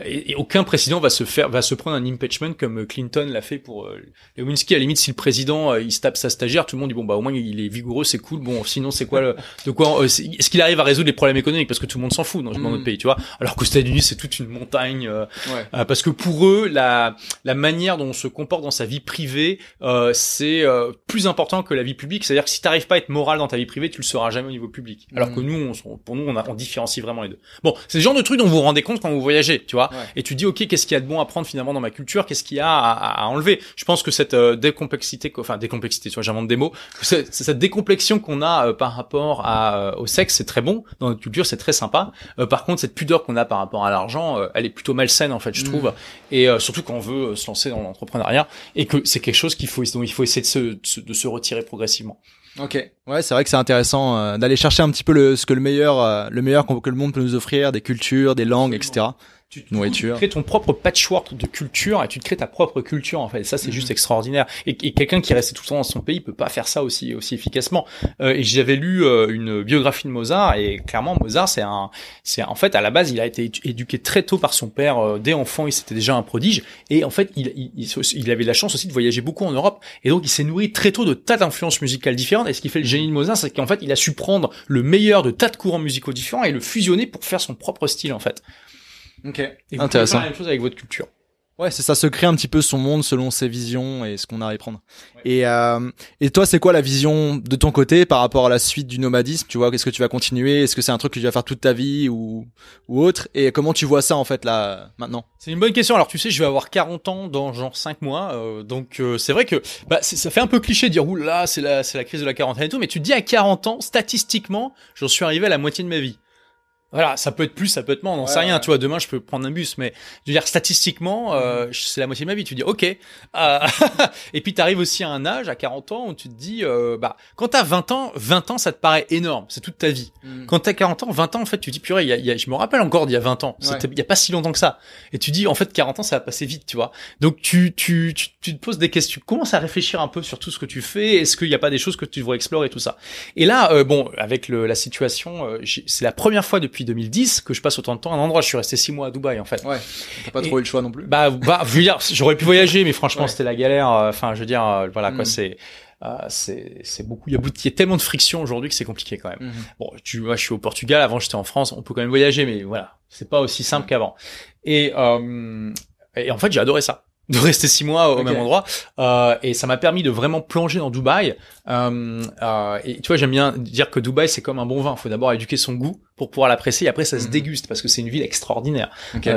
et aucun président va se prendre un impeachment comme Clinton l'a fait pour Lewinsky. À la limite, si le président il se tape sa stagiaire, tout le monde dit au moins il est vigoureux, c'est cool. Bon, sinon c'est quoi est-ce qu'il arrive à résoudre les problèmes économiques, parce que tout le monde s'en fout dans notre pays, tu vois. Alors qu'aux États-Unis c'est toute une montagne, parce que pour eux la manière dont on se comporte dans sa vie privée c'est plus important que la vie publique. C'est-à-dire que si t'arrives pas à être moral dans ta vie privée, tu le seras jamais au niveau public. Alors que nous, on différencie vraiment les deux. Bon, c'est le genre de truc dont vous vous rendez compte quand vous voyagez, tu vois. Et tu dis ok, qu'est-ce qu'il y a de bon à prendre finalement dans ma culture, qu'est-ce qu'il y a à enlever. Je pense que cette décomplexité, tu vois, j'invente des mots, cette décomplexion qu'on a par rapport au sexe, c'est très bon dans notre culture, c'est très sympa. Par contre, cette pudeur qu'on a par rapport à l'argent, elle est plutôt malsaine en fait, je trouve. Et surtout quand on veut se lancer dans l'entrepreneuriat, et que c'est quelque chose dont il faut essayer de se retirer progressivement. Ok, ouais, c'est vrai que c'est intéressant d'aller chercher un petit peu le meilleur que le monde peut nous offrir, des cultures, des langues, etc. nourriture. Tu crées ton propre patchwork de culture et tu te crées ta propre culture en fait. Et ça c'est juste extraordinaire. Et quelqu'un qui est resté tout le temps dans son pays peut pas faire ça aussi efficacement. Et j'avais lu une biographie de Mozart et clairement Mozart c'est en fait à la base il a été éduqué très tôt par son père dès enfant. Il c'était déjà un prodige et en fait il avait la chance aussi de voyager beaucoup en Europe et donc il s'est nourri très tôt de tas d'influences musicales différentes. Et ce qui fait le génie de Mozart, c'est qu'en fait il a su prendre le meilleur de tas de courants musicaux différents et le fusionner pour faire son propre style en fait. Ok. Et vous Intéressant. pouvez faire la même chose avec votre culture. Ouais, c'est ça, se créer un petit peu son monde selon ses visions et ce qu'on a à y prendre. Ouais. Et toi, c'est quoi la vision de ton côté par rapport à la suite du nomadisme? Tu vois, qu'est-ce que tu vas continuer? Est-ce que c'est un truc que tu vas faire toute ta vie ou autre? Et comment tu vois ça, en fait, là, maintenant? C'est une bonne question. Alors, tu sais, je vais avoir 40 ans dans genre 5 mois. Donc, c'est vrai que, ça fait un peu cliché de dire, oula, c'est la crise de la quarantaine et tout. Mais tu te dis à 40 ans, statistiquement, j'en suis arrivé à la moitié de ma vie. Voilà, ça peut être plus, ça peut être moins, on n'en sait rien. Tu vois, demain je peux prendre un bus, mais je veux dire statistiquement, c'est la moitié de ma vie. Tu dis ok. Et puis t'arrives aussi à un âge, à 40 ans, où tu te dis, quand t'as 20 ans, ça te paraît énorme, c'est toute ta vie. Quand t'as 40 ans, 20 ans, en fait, tu dis purée, je me rappelle encore d'il y a 20 ans, il y a pas si longtemps que ça. Et tu dis en fait 40 ans, ça va passer vite, tu vois. Donc tu te poses des questions, tu commences à réfléchir un peu sur tout ce que tu fais. Est-ce qu'il y a pas des choses que tu devrais explorer et tout ça. Et là, avec la situation, c'est la première fois depuis 2010 que je passe autant de temps à un endroit. Je suis resté 6 mois à Dubaï en fait. Ouais. T'as pas trop eu le choix non plus. Je veux dire, j'aurais pu voyager, mais franchement c'était la galère. Enfin, je veux dire, voilà quoi, c'est beaucoup. Il y a tellement de friction aujourd'hui que c'est compliqué quand même. Bon, tu vois, je suis au Portugal. Avant, j'étais en France. On peut quand même voyager, mais voilà, c'est pas aussi simple qu'avant. Et en fait, j'ai adoré ça. De rester 6 mois au même endroit, et ça m'a permis de vraiment plonger dans Dubaï. Et tu vois, j'aime bien dire que Dubaï c'est comme un bon vin. Il faut d'abord éduquer son goût pour pouvoir l'apprécier. Et après, ça se déguste parce que c'est une ville extraordinaire.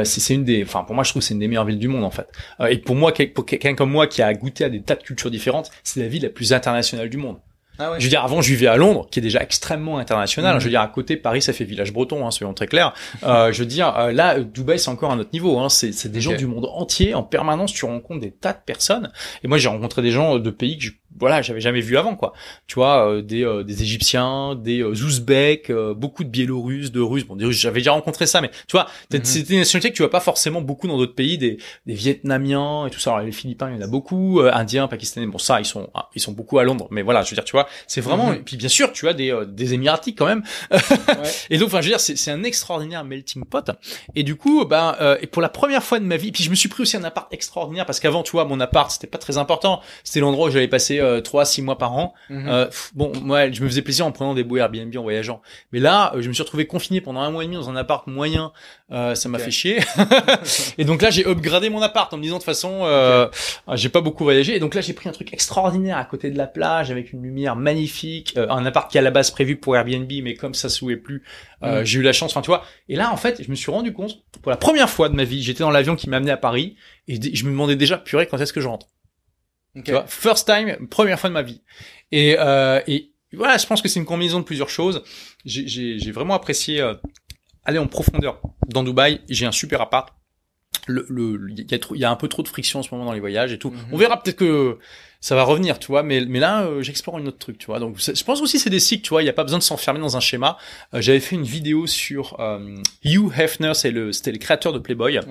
C'est une des, pour moi, je trouve que c'est une des meilleures villes du monde en fait. Et pour moi, pour quelqu'un comme moi qui a goûté à des tas de cultures différentes, c'est la ville la plus internationale du monde. Ah ouais. Je veux dire, avant, je vivais à Londres, qui est déjà extrêmement international. Je veux dire, à côté, Paris, ça fait village breton, soyons très clairs. Je veux dire, là, Dubaï, c'est encore un autre niveau. C'est des gens du monde entier. En permanence, tu rencontres des tas de personnes. Et moi, j'ai rencontré des gens de pays que j'avais jamais vu avant, quoi. Tu vois, des Égyptiens, des Ouzbeks, beaucoup de Biélorusses, de Russes. Bon, des Russes, j'avais déjà rencontré ça, mais tu vois, c'est des nationalités que tu vois pas forcément beaucoup dans d'autres pays, des Vietnamiens et tout ça. Alors, les Philippins, il y en a beaucoup, Indiens, Pakistanais. Bon, ça, ils sont beaucoup à Londres. Mais voilà, je veux dire, tu vois, c'est vraiment. Et puis bien sûr, tu as des Émiratis quand même. Et donc, enfin, je veux dire, c'est un extraordinaire melting pot. Et du coup, et pour la première fois de ma vie, puis je me suis pris aussi un appart extraordinaire parce qu'avant, tu vois, mon appart, c'était pas très important. C'était l'endroit où j'allais passer 3-6 mois par an. Moi, je me faisais plaisir en prenant des bouts Airbnb, en voyageant. Mais là, je me suis retrouvé confiné pendant 1 mois et demi dans un appart moyen. Ça m'a fait chier. Et donc là, j'ai upgradé mon appart en me disant de toute façon, j'ai pas beaucoup voyagé. Et donc là, j'ai pris un truc extraordinaire à côté de la plage avec une lumière magnifique, un appart qui est à la base prévu pour Airbnb, mais comme ça se louait plus, j'ai eu la chance. Enfin, tu vois. Et là, en fait, je me suis rendu compte pour la première fois de ma vie, j'étais dans l'avion qui m'amenait à Paris et je me demandais déjà, purée, quand est-ce que je rentre? Tu vois, first time, première fois de ma vie. Et voilà, je pense que c'est une combinaison de plusieurs choses. J'ai vraiment apprécié aller en profondeur dans Dubaï. J'ai un super appart. Il y a un peu trop de friction en ce moment dans les voyages et tout. On verra, peut-être que ça va revenir, tu vois, mais là j'explore une autre truc, tu vois. Donc je pense aussi c'est des cycles, tu vois, il y a pas besoin de s'enfermer dans un schéma. J'avais fait une vidéo sur Hugh Hefner, c'était le créateur de Playboy,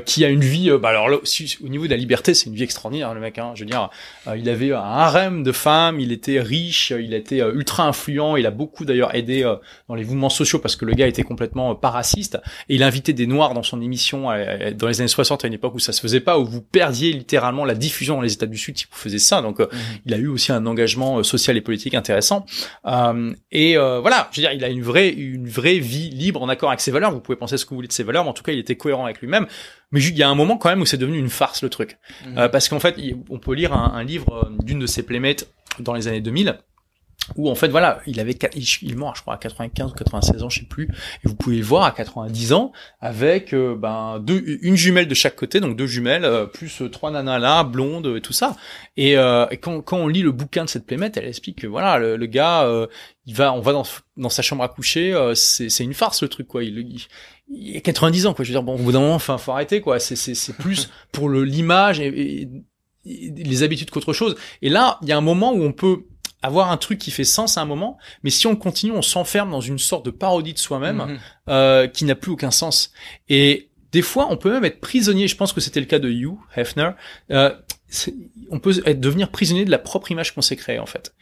qui a une vie alors là, au niveau de la liberté, c'est une vie extraordinaire le mec, Je veux dire, il avait un harem de femmes, il était riche, il était ultra influent, il a beaucoup d'ailleurs aidé dans les mouvements sociaux parce que le gars était complètement pas raciste et il invitait des noirs dans son émission dans les années 60 à une époque où ça se faisait pas, où vous perdiez littéralement la diffusion dans les États du Sud si vous faisiez ça. Donc il a eu aussi un engagement social et politique intéressant. Voilà, je veux dire, il a une vraie vie libre en accord avec ses valeurs. Vous pouvez penser ce que vous voulez de ses valeurs, mais en tout cas, il était cohérent avec lui-même. Mais il y a un moment quand même où c'est devenu une farce le truc. Parce qu'en fait, on peut lire un livre d'une de ses playmates dans les années 2000 où en fait voilà, il mort je crois à 95 ou 96 ans, je sais plus, et vous pouvez le voir à 90 ans avec une jumelle de chaque côté, donc 2 jumelles plus 3 nanas là, blondes et tout ça. Et quand on lit le bouquin de cette playmate, elle explique que voilà, le gars on va dans sa chambre à coucher, c'est une farce le truc quoi. Il a 90 ans quoi, je veux dire, bon au bout d'un moment faut arrêter quoi, c'est plus pour l'image et les habitudes qu'autre chose. Et là, il y a un moment où on peut avoir un truc qui fait sens à un moment, mais si on continue, on s'enferme dans une sorte de parodie de soi-même qui n'a plus aucun sens. Et des fois, on peut même être prisonnier. Je pense que c'était le cas de Hugh Hefner. On peut devenir prisonnier de la propre image qu'on s'est créée, en fait.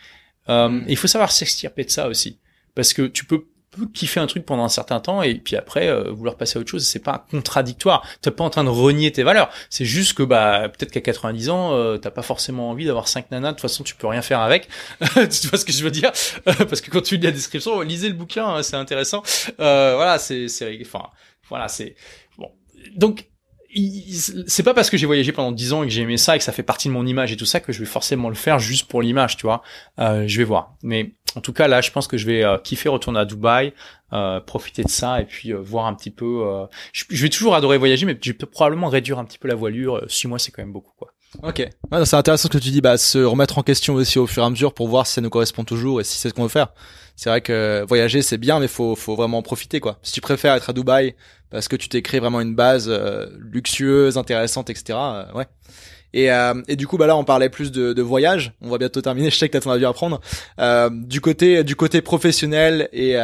Et il faut savoir s'extirper de ça aussi, parce que tu peux kiffer un truc pendant un certain temps et puis après vouloir passer à autre chose. C'est pas contradictoire. T'es pas en train de renier tes valeurs. C'est juste que peut-être qu'à 90 ans, t'as pas forcément envie d'avoir 5 nanas. De toute façon, tu peux rien faire avec. Tu vois ce que je veux dire? Parce que quand tu lis la description, lisez le bouquin, hein, c'est intéressant. Voilà, c'est bon. Donc c'est pas parce que j'ai voyagé pendant 10 ans et que j'ai aimé ça et que ça fait partie de mon image et tout ça que je vais forcément le faire juste pour l'image, tu vois. Je vais voir. Mais en tout cas, là, je pense que je vais kiffer retourner à Dubaï, profiter de ça et puis voir un petit peu. Je vais toujours adorer voyager, mais je peux probablement réduire un petit peu la voilure. 6 mois, c'est quand même beaucoup, quoi. Ok. Ouais, c'est intéressant ce que tu dis, se remettre en question aussi au fur et à mesure pour voir si ça nous correspond toujours et si c'est ce qu'on veut faire. C'est vrai que voyager c'est bien, mais faut vraiment en profiter, quoi. Si tu préfères être à Dubaï parce que tu t'es créé vraiment une base luxueuse, intéressante, etc. Ouais. Et du coup, là, on parlait plus de voyage. On va bientôt terminer. Je sais que t'as ton avis à prendre. Du côté professionnel et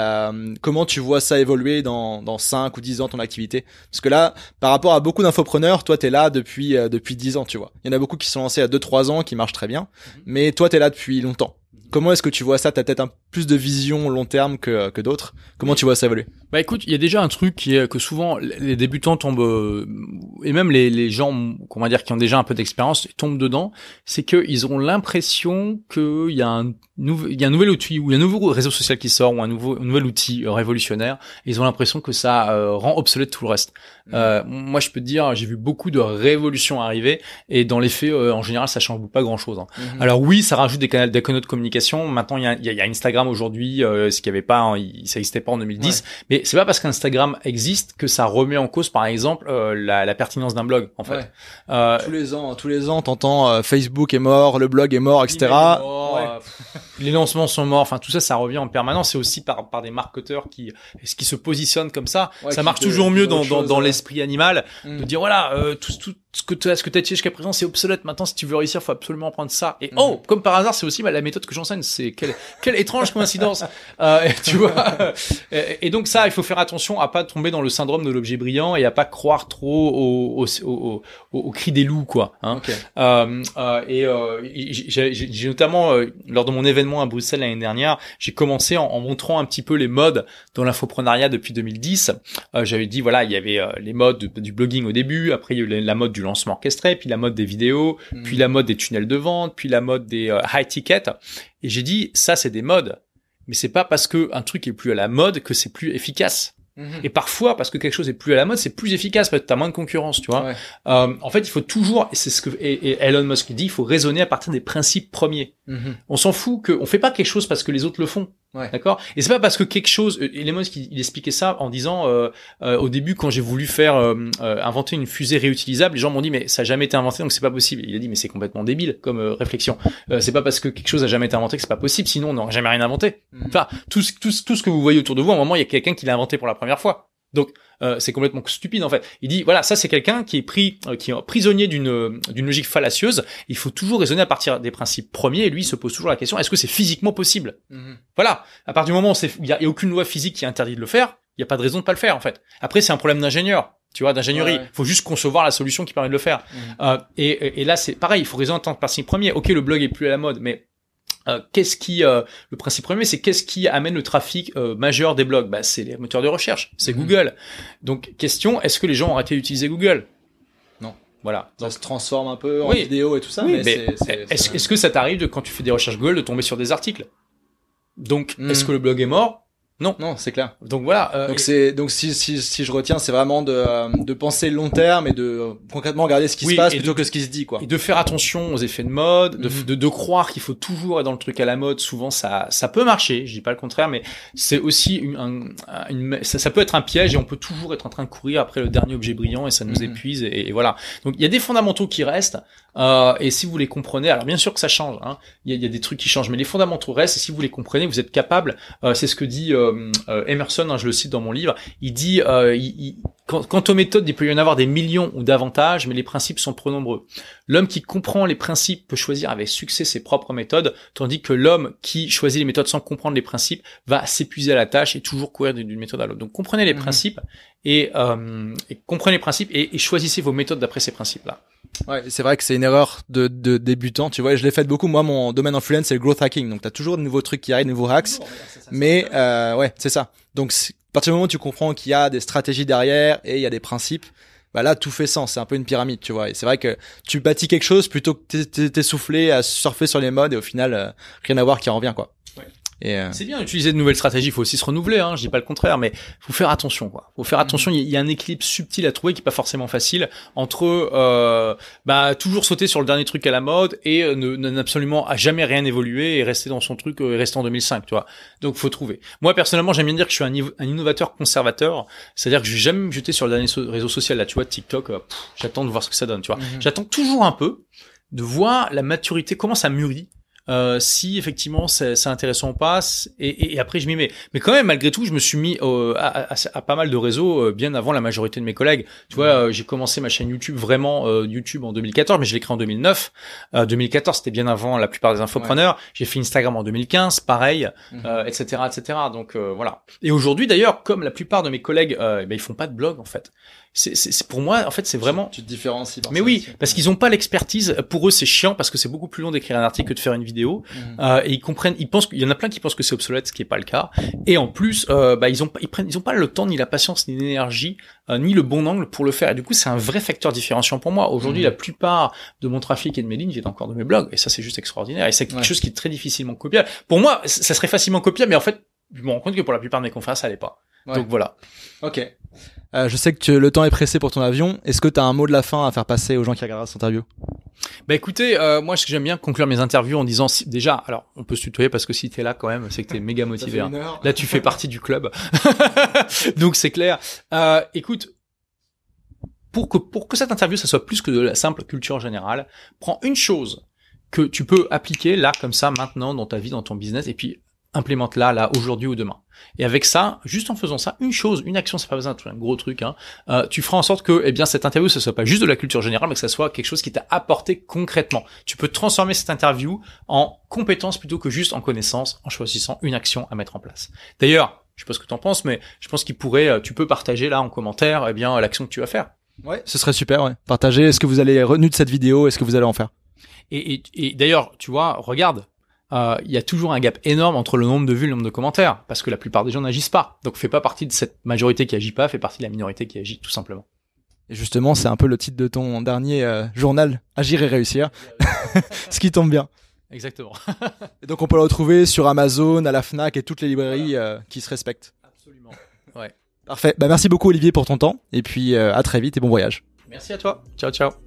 comment tu vois ça évoluer dans 5 ou 10 ans ton activité? Parce que là, par rapport à beaucoup d'infopreneurs, toi, t'es là depuis 10 ans, tu vois. Il y en a beaucoup qui sont lancés à 2-3 ans, qui marchent très bien. Mais toi, t'es là depuis longtemps. Comment est-ce que tu vois ça? T'as peut-être plus de vision long terme que d'autres. Comment tu vois ça évoluer? Écoute, il y a déjà un truc qui est que souvent les débutants tombent et même les gens, comment dire, qui ont déjà un peu d'expérience tombent dedans, c'est que ils ont l'impression qu'il y a un nouvel outil ou un nouveau réseau social qui sort ou un nouvel outil révolutionnaire. Et ils ont l'impression que ça rend obsolète tout le reste. Moi, je peux te dire, j'ai vu beaucoup de révolutions arriver et dans les faits, en général, ça change pas grand-chose. Hein. Alors oui, ça rajoute des canaux de communication. Maintenant, il y a Instagram aujourd'hui, ce qu'il y avait pas, ça existait pas en 2010. Ouais. Mais c'est pas parce qu'Instagram existe que ça remet en cause, par exemple, la pertinence d'un blog, en fait. Ouais. Tous les ans, t'entends Facebook est mort, le blog est mort, etc. Les lancements sont morts. Enfin, tout ça, ça revient en permanence. C'est aussi par des marketeurs qui se positionnent comme ça. Ouais, ça marche toujours mieux dans l'esprit animal de dire voilà, tout ce que tu as dit jusqu'à présent, c'est obsolète. Maintenant, si tu veux réussir, faut absolument prendre ça. Et comme par hasard, c'est aussi la méthode que j'enseigne. C'est quelle étrange coïncidence. Tu vois. Et donc ça, il faut faire attention à pas tomber dans le syndrome de l'objet brillant et à pas croire trop au cri des loups, quoi. Hein. Okay. J'ai notamment lors de mon événement à Bruxelles l'année dernière, j'ai commencé en montrant un petit peu les modes dans l'infoprenariat depuis 2010. J'avais dit voilà, il y avait les modes du blogging au début, après il y a eu la mode du lancement orchestré, puis la mode des vidéos, puis la mode des tunnels de vente, puis la mode des high tickets. Et j'ai dit ça c'est des modes, mais c'est pas parce que un truc est plus à la mode que c'est plus efficace. Et parfois, parce que quelque chose est plus à la mode, c'est plus efficace parce que t'as moins de concurrence, tu vois. Ouais. En fait, il faut toujours, et c'est ce que et Elon Musk dit, il faut raisonner à partir des principes premiers. On s'en fout on fait pas quelque chose parce que les autres le font. Ouais. D'accord? Et c'est pas parce que quelque chose, Elon Musk, il expliquait ça en disant, au début, quand j'ai voulu inventer une fusée réutilisable, les gens m'ont dit, mais ça a jamais été inventé, donc c'est pas possible. Il a dit, mais c'est complètement débile, comme réflexion. C'est pas parce que quelque chose a jamais été inventé que c'est pas possible, sinon on n'aurait jamais rien inventé. Enfin, tout ce que vous voyez autour de vous, à un moment, il y a quelqu'un qui l'a inventé pour la première fois. Donc, c'est complètement stupide, en fait. Il dit, voilà, ça, c'est quelqu'un qui est prisonnier d'une logique fallacieuse. Il faut toujours raisonner à partir des principes premiers. Et lui, il se pose toujours la question, est-ce que c'est physiquement possible? Voilà. À partir du moment où il y a aucune loi physique qui interdit de le faire, il y a pas de raison de pas le faire, en fait. Après, c'est un problème d'ingénieur. Tu vois, d'ingénierie. Ouais. Faut juste concevoir la solution qui permet de le faire. Et là, c'est pareil. Il faut raisonner en tant que principe premier. Ok, le blog est plus à la mode, mais le principe premier, c'est qu'est-ce qui amène le trafic majeur des blogs? C'est les moteurs de recherche, c'est Google. Donc, question, est-ce que les gens ont arrêté d'utiliser Google? Non. Voilà. Ça se transforme un peu en vidéo et tout ça. Oui, mais est-ce que ça t'arrive quand tu fais des recherches Google de tomber sur des articles? Donc, est-ce que le blog est mort? Non, c'est clair. Donc voilà. Donc si je retiens, c'est vraiment de penser long terme et de concrètement regarder ce qui se passe plutôt que ce qui se dit, quoi. Et de faire attention aux effets de mode, de croire qu'il faut toujours être dans le truc à la mode. Souvent ça peut marcher, je dis pas le contraire, mais c'est aussi ça peut être un piège et on peut toujours être en train de courir après le dernier objet brillant et ça nous épuise et voilà. Donc il y a des fondamentaux qui restent. Et si vous les comprenez, alors bien sûr que ça change, hein. Il y a des trucs qui changent, mais les fondamentaux restent. Et si vous les comprenez, vous êtes capable. C'est ce que dit Emerson, hein, je le cite dans mon livre, il dit quant aux méthodes, il peut y en avoir des millions ou davantage, mais les principes sont peu nombreux. L'homme qui comprend les principes peut choisir avec succès ses propres méthodes, tandis que l'homme qui choisit les méthodes sans comprendre les principes va s'épuiser à la tâche et toujours courir d'une méthode à l'autre. Donc comprenez les principes et choisissez vos méthodes d'après ces principes-là. Ouais, c'est vrai que c'est une erreur de débutant, tu vois, et je l'ai fait beaucoup. Moi, mon domaine influence, c'est le growth hacking. Donc, t'as toujours de nouveaux trucs qui arrivent, de nouveaux hacks. Mais, ouais, c'est ça. Donc, à partir du moment où tu comprends qu'il y a des stratégies derrière et il y a des principes, bah là, tout fait sens. C'est un peu une pyramide, tu vois. Et c'est vrai que tu bâtis quelque chose plutôt que t'essouffler à surfer sur les modes et au final, rien à voir qui en revient, quoi. C'est bien d'utiliser de nouvelles stratégies, il faut aussi se renouveler, hein, je dis pas le contraire, mais faut faire attention, quoi. Faut faire attention, il y a un équilibre subtil à trouver qui est pas forcément facile entre toujours sauter sur le dernier truc à la mode et absolument à jamais rien évoluer et rester dans son truc et rester en 2005, tu vois. Donc faut trouver. Moi personnellement, j'aime bien dire que je suis un innovateur conservateur, c'est-à-dire que je vais jamais me jeter sur le dernier réseau social là, tu vois, TikTok, j'attends de voir ce que ça donne, tu vois. J'attends toujours un peu de voir la maturité, comment ça mûrit. Si effectivement c'est intéressant ou pas, et après je m'y mets. Mais quand même, malgré tout, je me suis mis à pas mal de réseaux bien avant la majorité de mes collègues. Tu vois, j'ai commencé ma chaîne YouTube YouTube en 2014, mais je l'ai créé en 2009. 2014, c'était bien avant la plupart des infopreneurs. Ouais. J'ai fait Instagram en 2015, pareil, etc., etc. Donc voilà. Et aujourd'hui, d'ailleurs, comme la plupart de mes collègues, ils font pas de blog en fait. C'est pour moi, en fait, c'est vraiment. Tu te différencies. Mais oui, parce qu'ils ont pas l'expertise. Pour eux, c'est chiant parce que c'est beaucoup plus long d'écrire un article que de faire une vidéo. Et ils pensent qu'il y en a plein qui pensent que c'est obsolète, ce qui est pas le cas. Et en plus, ils ont pas le temps, ni la patience, ni l'énergie, ni le bon angle pour le faire. Et du coup, c'est un vrai facteur différenciant pour moi. Aujourd'hui, la plupart de mon trafic et de mes lignes viennent encore de mes blogs. Et ça, c'est juste extraordinaire. Et c'est quelque chose qui est très difficilement copiable. Pour moi, ça serait facilement copiable, mais en fait, je me rends compte que pour la plupart de mes confrères, ça l'est pas. Ouais. Donc voilà. Ok. Je sais que le temps est pressé pour ton avion. Est-ce que tu as un mot de la fin à faire passer aux gens qui regarderont cette interview? Bah écoutez, moi j'aime bien conclure mes interviews en disant déjà, alors on peut se tutoyer parce que si t'es là quand même, c'est que t'es méga motivé. Hein. Là tu fais partie du club, donc c'est clair. Écoute, pour que cette interview ça soit plus que de la simple culture générale, prends une chose que tu peux appliquer là comme ça maintenant dans ta vie, dans ton business, et puis implémente-la là aujourd'hui ou demain. Et avec ça, juste en faisant ça, une action, c'est pas besoin d'être un gros truc, hein, tu feras en sorte que, cette interview, ça soit pas juste de la culture générale, mais que ça soit quelque chose qui t'a apporté concrètement. Tu peux transformer cette interview en compétence plutôt que juste en connaissance, en choisissant une action à mettre en place. D'ailleurs, je sais pas ce que t'en penses, mais je pense tu peux partager là en commentaire, l'action que tu vas faire. Ouais, ce serait super, ouais. Partagez, est-ce que vous allez retenu de cette vidéo, est-ce que vous allez en faire? Et d'ailleurs, tu vois, regarde. Il y a toujours un gap énorme entre le nombre de vues et le nombre de commentaires, parce que la plupart des gens n'agissent pas. Donc fais pas partie de cette majorité qui agit pas, fais partie de la minorité qui agit, tout simplement. Et justement, c'est un peu le titre de ton dernier journal, Agir et réussir, ce qui tombe bien. Exactement. Et donc on peut le retrouver sur Amazon, à la Fnac et toutes les librairies qui se respectent. Absolument. Ouais. Parfait. Merci beaucoup Olivier pour ton temps, et puis à très vite et bon voyage. Merci à toi. Ciao, ciao.